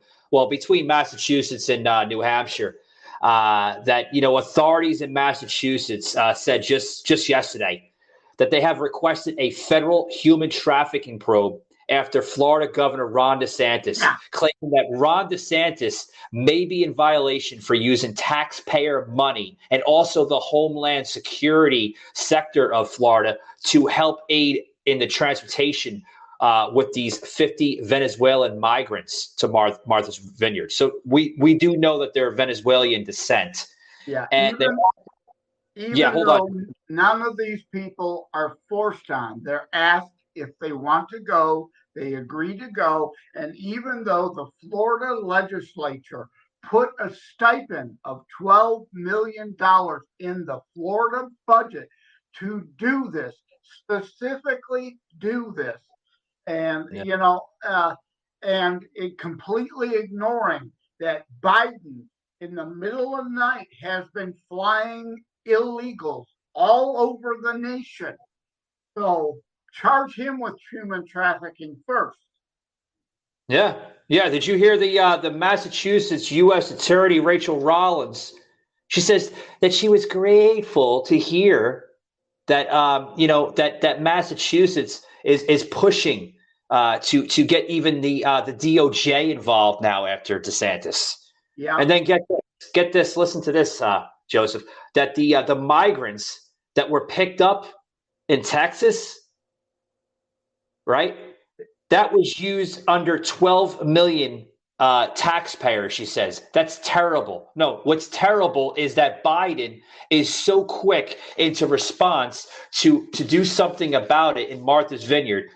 between Massachusetts and New Hampshire. That authorities in Massachusetts said just yesterday that they have requested a federal human trafficking probe after Florida Governor Ron DeSantis claiming that Ron DeSantis may be in violation for using taxpayer money and also the Homeland Security sector of Florida to help aid in the transportation with these 50 Venezuelan migrants to Martha's Vineyard. So we do know that they're Venezuelan descent. Yeah, and hold on. None of these people are forced on. They're asked if they want to go. They agree to go. And even though the Florida legislature put a stipend of $12 million in the Florida budget to do this, specifically do this, and, and it completely ignoring that Biden in the middle of the night has been flying illegals all over the nation. So charge him with human trafficking first. Yeah. Did you hear the Massachusetts U.S. Attorney Rachel Rollins? She says that she was grateful to hear that that Massachusetts is pushing to get even the DOJ involved now after DeSantis. Yeah. And then get this. Listen to this, Joseph. That the migrants that were picked up in Texas, right? That was used under 12 million taxpayers, she says. That's terrible. No, what's terrible is that Biden is so quick into response to do something about it in Martha's Vineyard.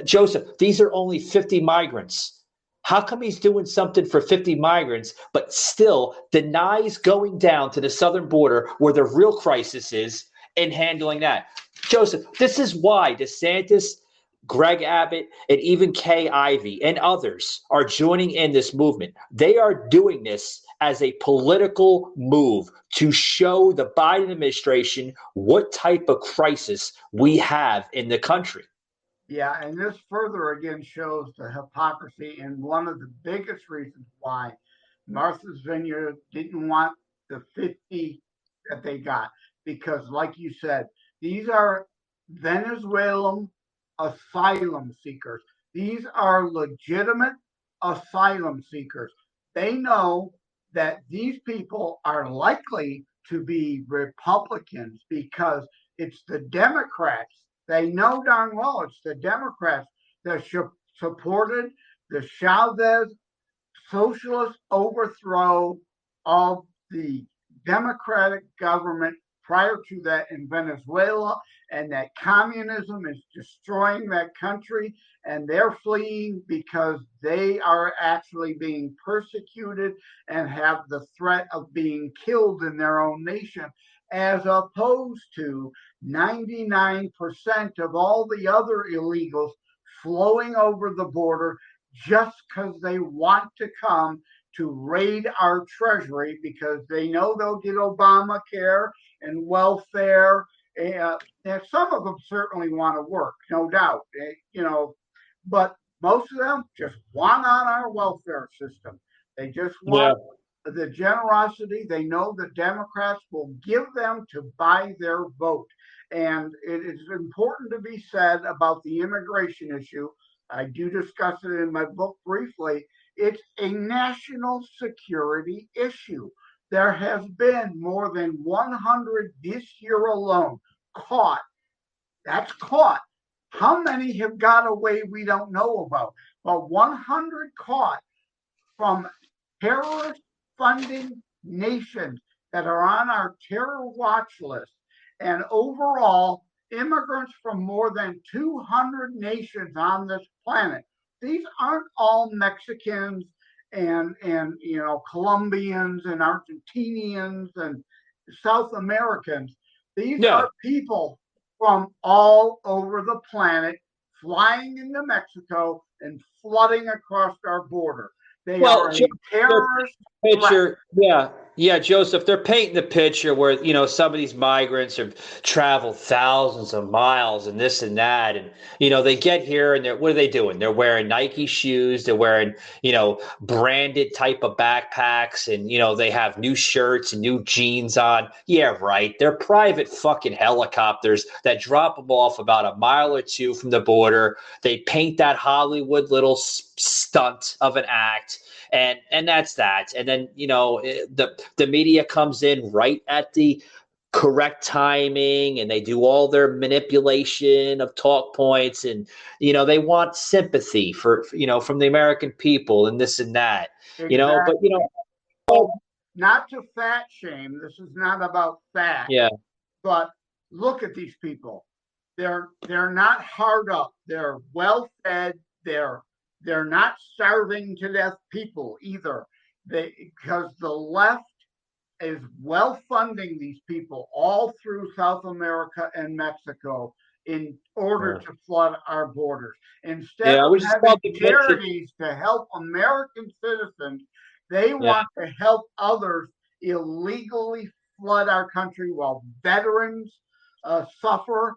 Joseph, these are only 50 migrants. How come he's doing something for 50 migrants, but still denies going down to the southern border where the real crisis is and handling that? Joseph, this is why DeSantis, Greg Abbott, and even Kay Ivey and others are joining in this movement. They are doing this as a political move to show the Biden administration what type of crisis we have in the country. Yeah, and this further again shows the hypocrisy and one of the biggest reasons why Martha's Vineyard didn't want the 50 that they got. Because like you said, these are Venezuelan asylum seekers. These are legitimate asylum seekers. They know that these people are likely to be Republicans because it's the Democrats. They know darn well it's the Democrats that supported the Chavez socialist overthrow of the Democratic government prior to that in Venezuela, and that communism is destroying that country, and they're fleeing because they are actually being persecuted and have the threat of being killed in their own nation, as opposed to 99% of all the other illegals flowing over the border just because they want to come to raid our treasury because they know they'll get Obamacare and welfare. And some of them certainly want to work, no doubt, but most of them just want on our welfare system. They just want the generosity. They know the Democrats will give them to buy their vote. And it is important to be said about the immigration issue. I do discuss it in my book briefly. It's a national security issue. There has been more than 100 this year alone caught. That's caught. How many have got away we don't know about? But 100 caught from terrorist funding nations that are on our terror watch list. And overall, immigrants from more than 200 nations on this planet. These aren't all Mexicans and Colombians and Argentinians and South Americans. These are people from all over the planet, flying into Mexico and flooding across our border. They are a terrorist picture. Yeah, Joseph, they're painting the picture where, some of these migrants have traveled thousands of miles and this and that. And, they get here and what are they doing? They're wearing Nike shoes. They're wearing, branded type of backpacks and, they have new shirts and new jeans on. Yeah, right. They're private fucking helicopters that drop them off about a mile or two from the border. They paint that Hollywood little stunt of an act. And that's that. And then, the media comes in right at the correct timing and they do all their manipulation of talk points. And, they want sympathy from the American people and this and that, Exactly. Not to fat shame. This is not about fat. Yeah. But look at these people. They're not hard up. They're well fed. They're not starving to death people either. Because the left is well funding these people all through South America and Mexico in order to flood our borders. Instead of having charities to help American citizens, they want to help others illegally flood our country while veterans suffer,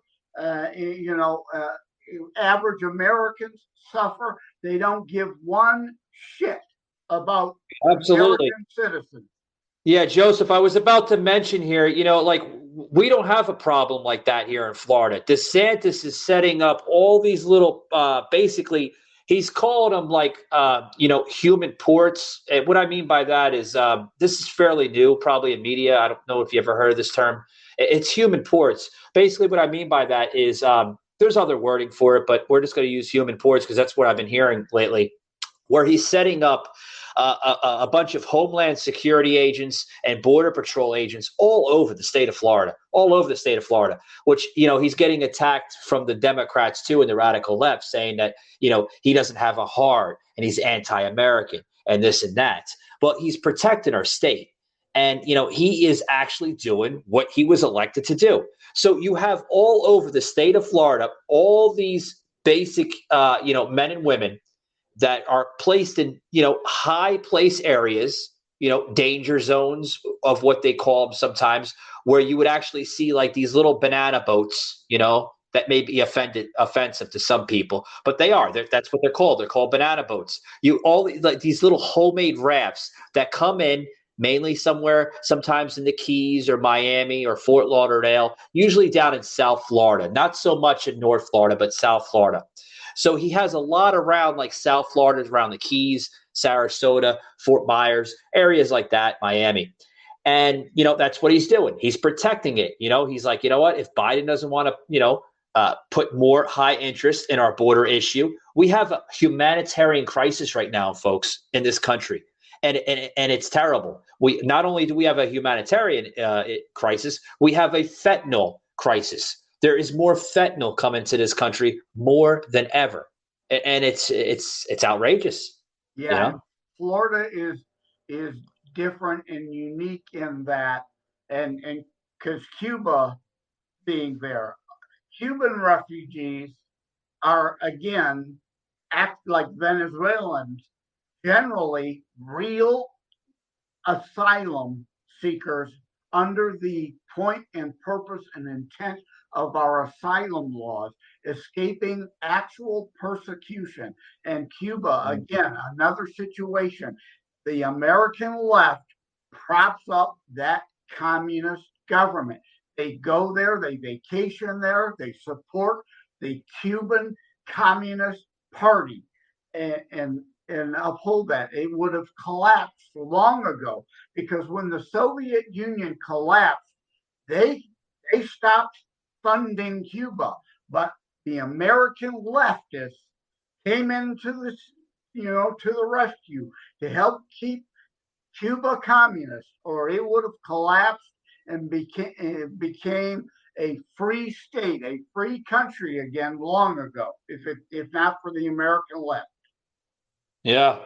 average Americans suffer. They don't give one shit about American citizens. Yeah, Joseph, I was about to mention here, we don't have a problem like that here in Florida. DeSantis is setting up all these little, basically, he's calling them human ports. And what I mean by that is this is fairly new, probably in media. I don't know if you ever heard of this term. It's human ports. Basically, what I mean by that is there's other wording for it, but we're just going to use human ports because that's what I've been hearing lately, where he's setting up a bunch of Homeland Security agents and Border Patrol agents all over the state of Florida, which, he's getting attacked from the Democrats too and the radical left saying that, he doesn't have a heart and he's anti-American and this and that. But he's protecting our state. And, he is actually doing what he was elected to do. So you have all over the state of Florida, all these basic, men and women that are placed in, high place areas, danger zones of what they call them sometimes, where you would actually see like these little banana boats, that may be offensive to some people, but that's what they're called. They're called banana boats. These little homemade rafts that come in mainly sometimes in the Keys or Miami or Fort Lauderdale, usually down in South Florida, not so much in North Florida, but South Florida. So he has a lot around like South Florida, around the Keys, Sarasota, Fort Myers, areas like that, Miami. And, that's what he's doing. He's protecting it. He's like, what, if Biden doesn't want to, put more high interest in our border issue, we have a humanitarian crisis right now, folks, in this country. And it's terrible. Not only do we have a humanitarian crisis, we have a fentanyl crisis. There is more fentanyl coming to this country more than ever, and it's outrageous. Yeah, Florida is different and unique in that, and because Cuba being there, Cuban refugees are again act like Venezuelans, generally real asylum seekers under the point and purpose and intent of our asylum laws, escaping actual persecution. And Cuba, again, another situation. The American left props up that communist government. They go there, they vacation there, they support the Cuban Communist Party and uphold that. It would have collapsed long ago, because when the Soviet Union collapsed, they stopped funding Cuba, but the American leftists came into this, to the rescue to help keep Cuba communist, or it would have collapsed and became a free state, a free country again long ago, if not for the American left. Yeah.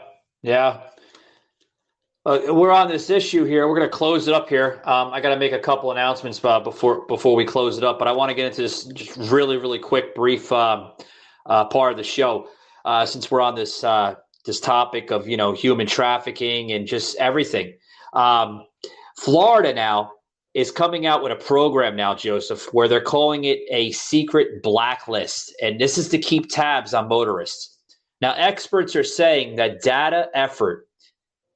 We're on this issue here. We're going to close it up here. I got to make a couple announcements before we close it up, but I want to get into this just really, really quick, brief part of the show since we're on this this topic of human trafficking and just everything. Florida now is coming out with a program now, Joseph, where they're calling it a secret blacklist, and this is to keep tabs on motorists. Now, experts are saying that data effort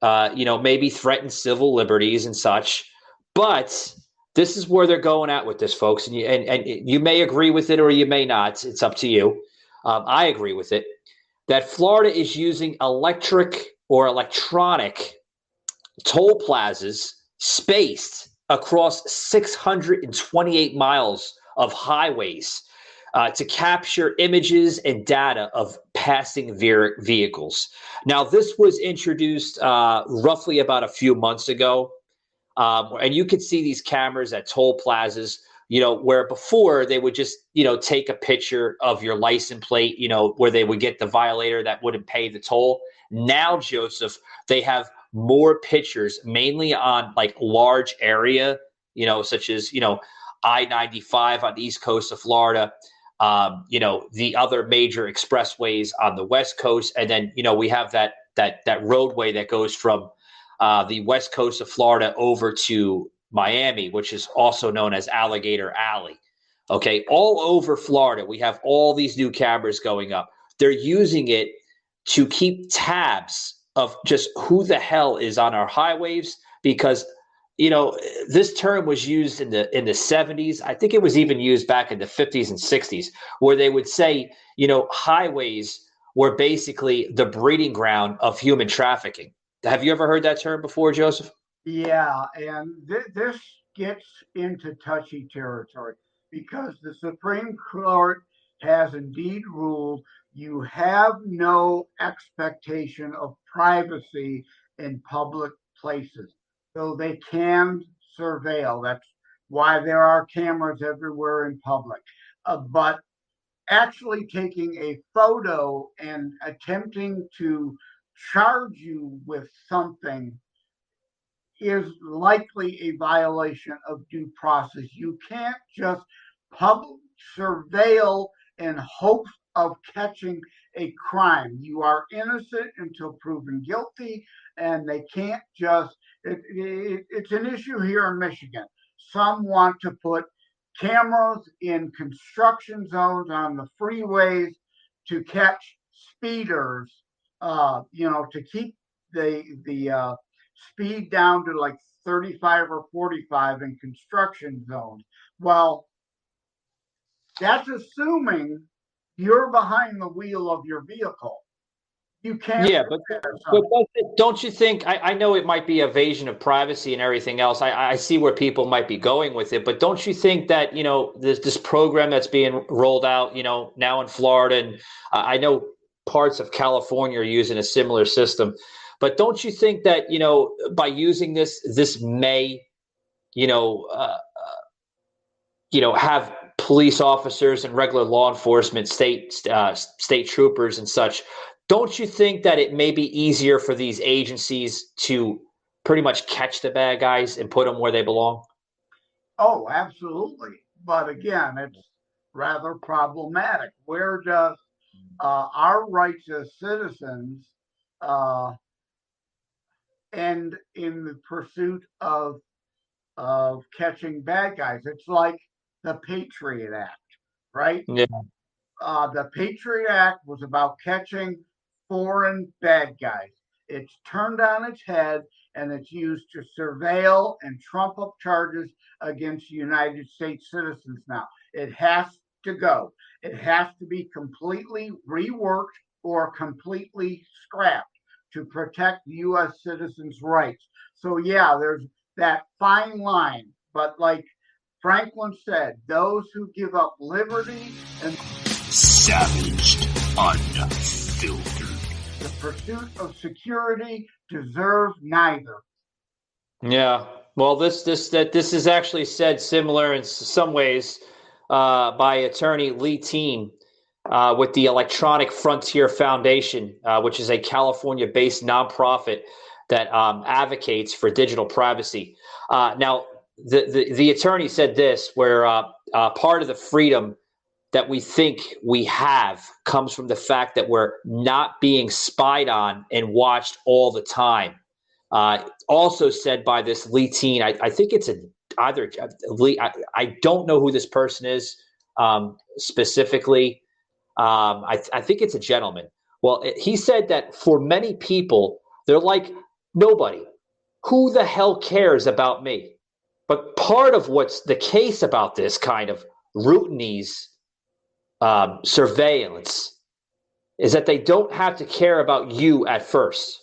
maybe threaten civil liberties and such, but this is where they're going at with this, folks. And you may agree with it or you may not. It's up to you. I agree with it. That Florida is using electronic toll plazas spaced across 628 miles of highways to capture images and data of passing vehicles. Now, this was introduced roughly about a few months ago, and you could see these cameras at toll plazas, where before they would just, take a picture of your license plate, where they would get the violator that wouldn't pay the toll. Now, Joseph, they have more pictures, mainly on like large area, such as, I-95 on the east coast of Florida, the other major expressways on the West Coast. And then, we have that roadway that goes from the West Coast of Florida over to Miami, which is also known as Alligator Alley. Okay. All over Florida, we have all these new cameras going up. They're using it to keep tabs of just who the hell is on our highways, because this term was used in the 70s. I think it was even used back in the 50s and 60s, where they would say, highways were basically the breeding ground of human trafficking. Have you ever heard that term before, Joseph? Yeah, and this gets into touchy territory because the Supreme Court has indeed ruled you have no expectation of privacy in public places. So they can surveil. That's why there are cameras everywhere in public. But actually taking a photo and attempting to charge you with something is likely a violation of due process. You can't just surveil in hopes of catching a crime. You are innocent until proven guilty, and they can't just, it's an issue here in Michigan. Some want to put cameras in construction zones on the freeways to catch speeders, to keep the speed down to like 35 or 45 in construction zones. Well, that's assuming you're behind the wheel of your vehicle. You can't. Yeah, but don't you think, I know it might be evasion of privacy and everything else. I see where people might be going with it, but don't you think that, this program that's being rolled out, now in Florida, and I know parts of California are using a similar system, but don't you think that, by using this may, have police officers and regular law enforcement, state troopers and such, don't you think that it may be easier for these agencies to pretty much catch the bad guys and put them where they belong? Oh, absolutely. But again, it's rather problematic. Where does our rights as citizens end in the pursuit of catching bad guys? It's like the Patriot Act, right? Yeah. The Patriot Act was about catching foreign bad guys. It's turned on its head, and it's used to surveil and trump up charges against United States citizens now. It has to go. It has to be completely reworked or completely scrapped to protect U.S. citizens' rights. So, yeah, there's that fine line. But like Franklin said, those who give up liberty and savaged, unfiltered. The pursuit of security deserve neither. Yeah. Well, this is actually said similar in some ways by attorney Lee Teen with the Electronic Frontier Foundation, which is a California-based nonprofit that advocates for digital privacy. Now, the attorney said this, where part of the freedom that we think we have comes from the fact that we're not being spied on and watched all the time. Also said by this Lee Teen, I think it's either Lee, I don't know who this person is specifically. I think it's a gentleman. Well, he said that for many people, they're like, nobody. Who the hell cares about me? But part of what's the case about this kind of routinies surveillance is that they don't have to care about you at first.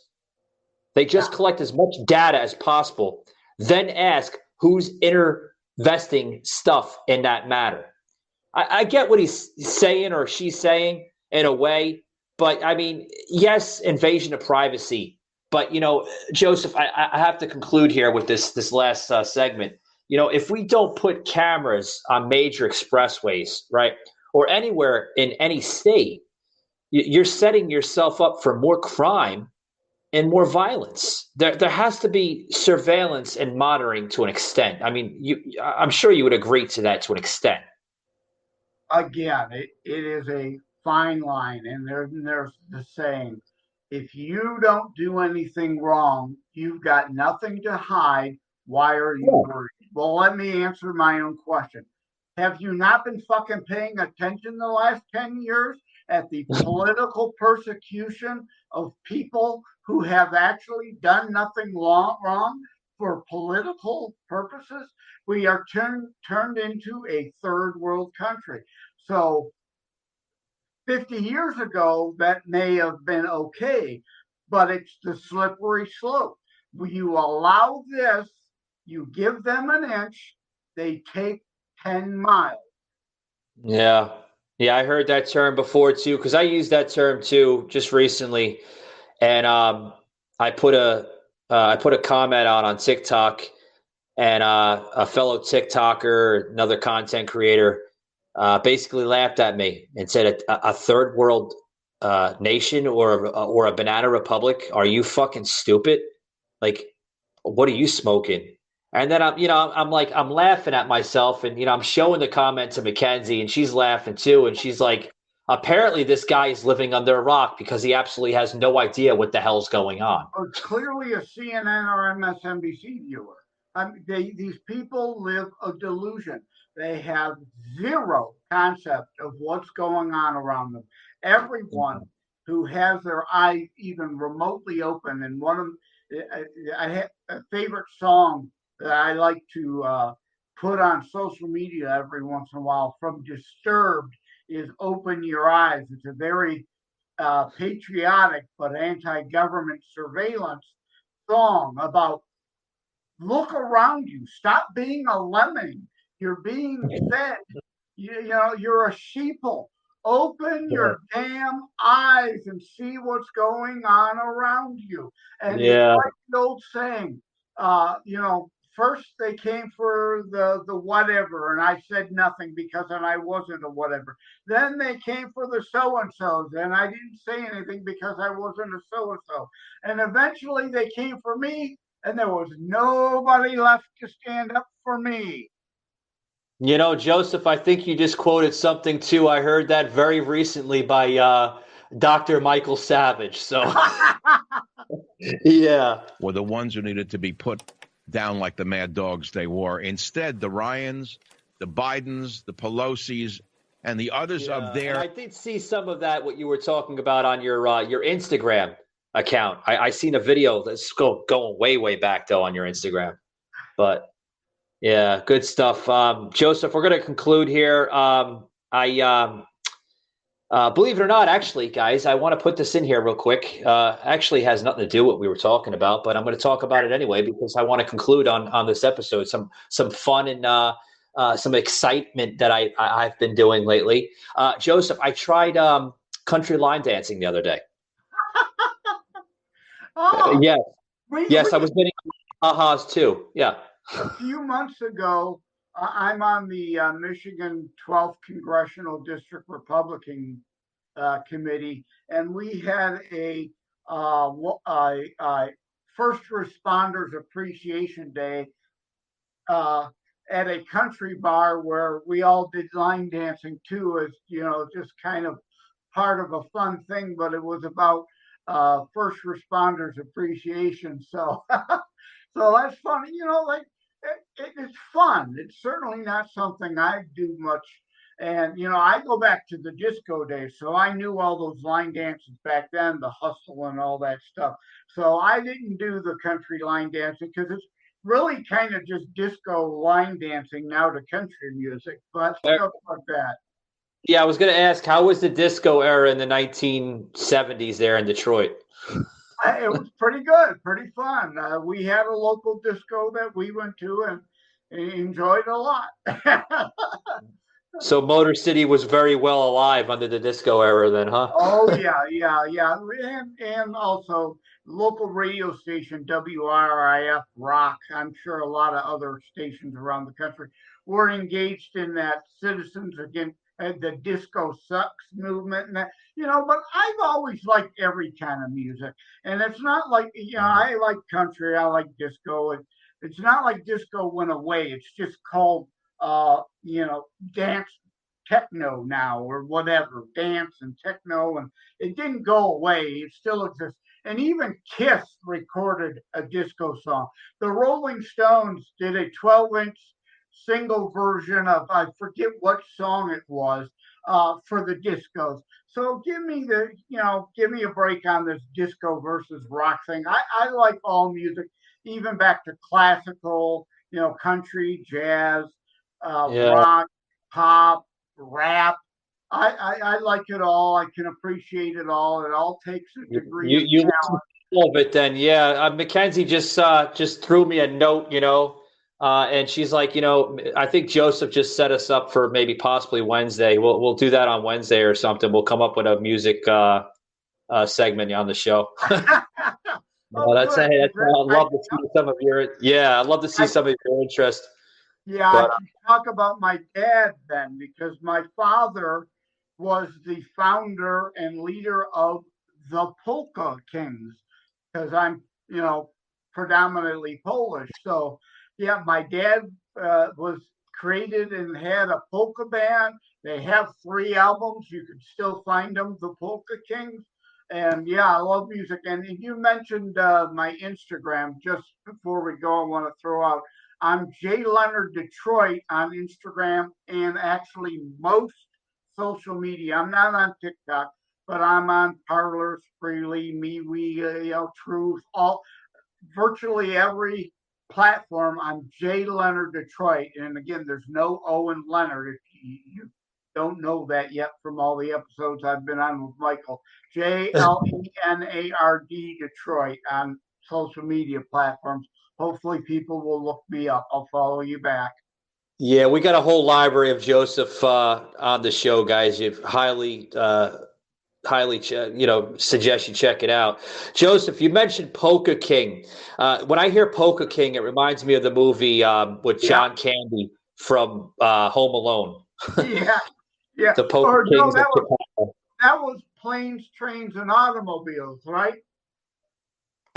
They just collect as much data as possible, then ask who's investing stuff in that matter. I get what he's saying or she's saying in a way, but I mean, yes, invasion of privacy. But, you know, Joseph, I have to conclude here with this last segment. You know, if we don't put cameras on major expressways, right, or anywhere in any state, you're setting yourself up for more crime and more violence. There has to be surveillance and monitoring to an extent. I mean, I'm sure you would agree to that to an extent. Again, it is a fine line, and there's the saying, if you don't do anything wrong, you've got nothing to hide. Why are you worried? Well, let me answer my own question. Have you not been fucking paying attention the last 10 years at the political persecution of people who have actually done nothing wrong for political purposes? We are turned into a third world country. So 50 years ago, that may have been okay, but it's the slippery slope. When you allow this, you give them an inch, they take 10 miles. Yeah. Yeah, I heard that term before too, because I used that term too just recently. And I put a comment out on TikTok, and a fellow TikToker, another content creator, basically laughed at me and said, a third world nation or a banana republic? Are you fucking stupid? Like, what are you smoking? And then I'm laughing at myself, and I'm showing the comment to Mackenzie, and she's laughing too, and she's like, apparently this guy is living under a rock because he absolutely has no idea what the hell's going on. It's clearly a CNN or MSNBC viewer. These people live a delusion. They have zero concept of what's going on around them. Everyone who has their eyes even remotely open, and I have a favorite song that I like to put on social media every once in a while from Disturbed is Open Your Eyes. It's a very patriotic but anti-government surveillance song about look around you. Stop being a lemming. You're being fed. You're a sheeple. Open your damn eyes and see what's going on around you. And it's like the old saying, first they came for the whatever, and I said nothing because I wasn't a whatever. Then they came for the so-and-sos, and I didn't say anything because I wasn't a so-and-so. And eventually they came for me, and there was nobody left to stand up for me. You know, Joseph, I think you just quoted something too. I heard that very recently by Dr. Michael Savage. So, yeah. Were the ones who needed to be put down like the mad dogs they were. Instead, the Ryans, the Bidens, the Pelosi's, and the others of their... And I did see some of that, what you were talking about on your Instagram account. I seen a video that's going way, way back, though, on your Instagram. But... yeah, good stuff. Joseph, we're going to conclude here. Believe it or not, actually, guys, I want to put this in here real quick. Actually has nothing to do with what we were talking about, but I'm going to talk about it anyway because I want to conclude on this episode. Some fun and some excitement that I've been doing lately. Joseph, I tried country line dancing the other day. Yes. Yes, I was getting ahas too. Yeah. A few months ago, I'm on the Michigan 12th Congressional District Republican Committee, and we had a First Responders Appreciation Day at a country bar where we all did line dancing too, as just kind of part of a fun thing. But it was about first responders appreciation. So, so that's funny. It's fun. It's certainly not something I do much. And, I go back to the disco days, so I knew all those line dances back then, the hustle and all that stuff. So I didn't do the country line dancing because it's really kind of just disco line dancing now to country music, but stuff like that. Yeah, I was going to ask, how was the disco era in the 1970s there in Detroit? It was pretty good, pretty fun. We had a local disco that we went to and enjoyed a lot. So Motor City was very well alive under the disco era then, huh? Oh, yeah. And also local radio station, WRIF Rock. I'm sure a lot of other stations around the country were engaged in that Citizens Against the Disco Sucks movement. And that, but I've always liked every kind of music. And it's not like, I like country, I like disco. It's not like disco went away. It's just called dance techno now or whatever, dance and techno, and it didn't go away. It still exists. And even Kiss recorded a disco song. The Rolling Stones did a 12-inch single version of, I forget what song it was, for the discos. So give me a break on this disco versus rock thing. I like all music, even back to classical, country, jazz, rock, pop, rap. I like it all. I can appreciate it all. It all takes a degree you of talent. All of it then, yeah. Mackenzie just threw me a note, and she's like, I think Joseph just set us up for maybe possibly Wednesday. We'll do that on Wednesday or something. We'll come up with a music segment on the show. I'd love to see some of your I'd love to see some of your interest. Yeah, I can talk about my dad then, because my father was the founder and leader of the Polka Kings, because I'm, predominantly Polish. So, yeah, my dad was created and had a polka band. They have 3 albums. You can still find them, the Polka Kings. And, yeah, I love music. And you mentioned my Instagram. Just before we go, I want to throw out, I'm Jay Leonard Detroit on Instagram and actually most social media. I'm not on TikTok, but I'm on Parler, Freely, MeWe, Truth, virtually every platform. I'm Jay Leonard Detroit. And again, there's no Owen Leonard. If you don't know that yet from all the episodes I've been on with Michael. JLENARD Detroit on social media platforms. Hopefully people will look me up. I'll follow you back. Yeah, we got a whole library of Joseph on the show, guys. You highly suggest you check it out. Joseph, you mentioned Polka King. When I hear Polka King, it reminds me of the movie with John Candy from Home Alone. Yeah. The Polka Kings. That was Planes, Trains, and Automobiles, right?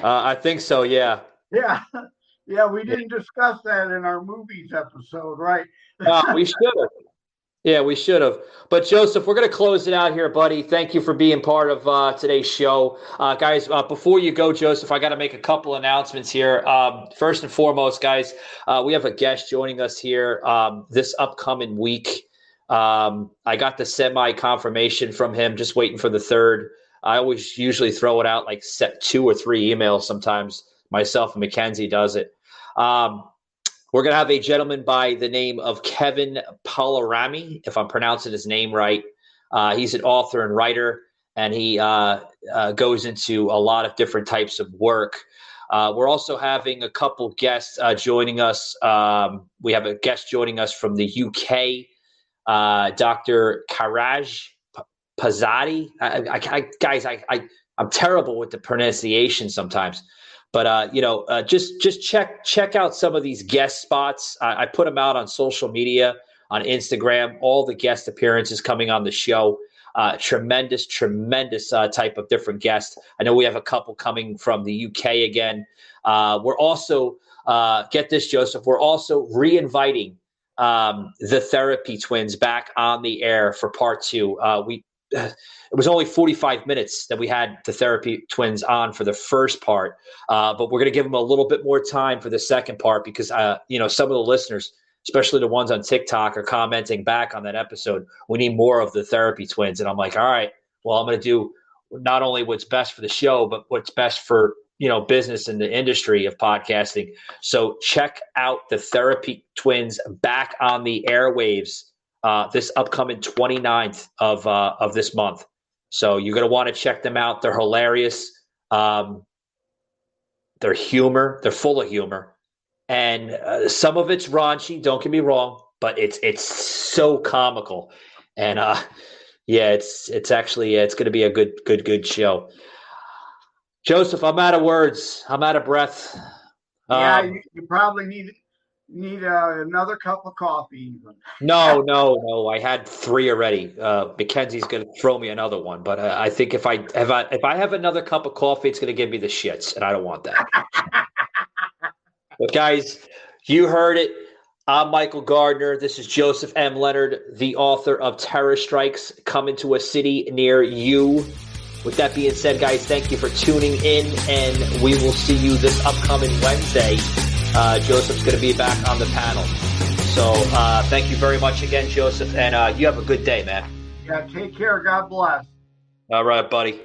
I think so, yeah. Yeah, we didn't discuss that in our movies episode, right? We should have. Yeah, we should have. But Joseph, we're going to close it out here, buddy. Thank you for being part of today's show. Guys, before you go, Joseph, I got to make a couple announcements here. First and foremost, guys, we have a guest joining us here this upcoming week. I got the semi-confirmation from him, just waiting for the third. I always usually throw it out like 2 or 3 emails sometimes. Myself and Mackenzie does it. We're going to have a gentleman by the name of Kevin Palarami, if I'm pronouncing his name right. He's an author and writer, and he goes into a lot of different types of work. We're also having a couple guests joining us. We have a guest joining us from the UK, Dr. Karaj Pazadi. Guys, I'm terrible with the pronunciation sometimes. But, just check out some of these guest spots. I put them out on social media, on Instagram, all the guest appearances coming on the show. Tremendous type of different guest. I know we have a couple coming from the UK again. We're also, get this, Joseph, we're also re-inviting the Therapy Twins back on the air for part 2. It was only 45 minutes that we had the Therapy Twins on for the first part, but we're going to give them a little bit more time for the second part because, some of the listeners, especially the ones on TikTok, are commenting back on that episode. We need more of the Therapy Twins. And I'm like, all right, well, I'm going to do not only what's best for the show, but what's best for, business in the industry of podcasting. So check out the Therapy Twins back on the airwaves this upcoming 29th of this month. So you're going to want to check them out. They're hilarious. They're full of humor. And some of it's raunchy, don't get me wrong, but it's so comical. And it's actually it's going to be a good show. Joseph, I'm out of words. I'm out of breath. You probably need another cup of coffee even. No. I had 3 already. Mackenzie's going to throw me another one, but I think if I have another cup of coffee, it's going to give me the shits, and I don't want that. But guys, you heard it. I'm Michael Gardner. This is Joseph M. Leonard, the author of Terror Strikes Coming to a City Near You. With that being said, guys, thank you for tuning in, and we will see you this upcoming Wednesday. Joseph's going to be back on the panel. So thank you very much again, Joseph, and you have a good day, man. Yeah, take care. God bless. All right, buddy.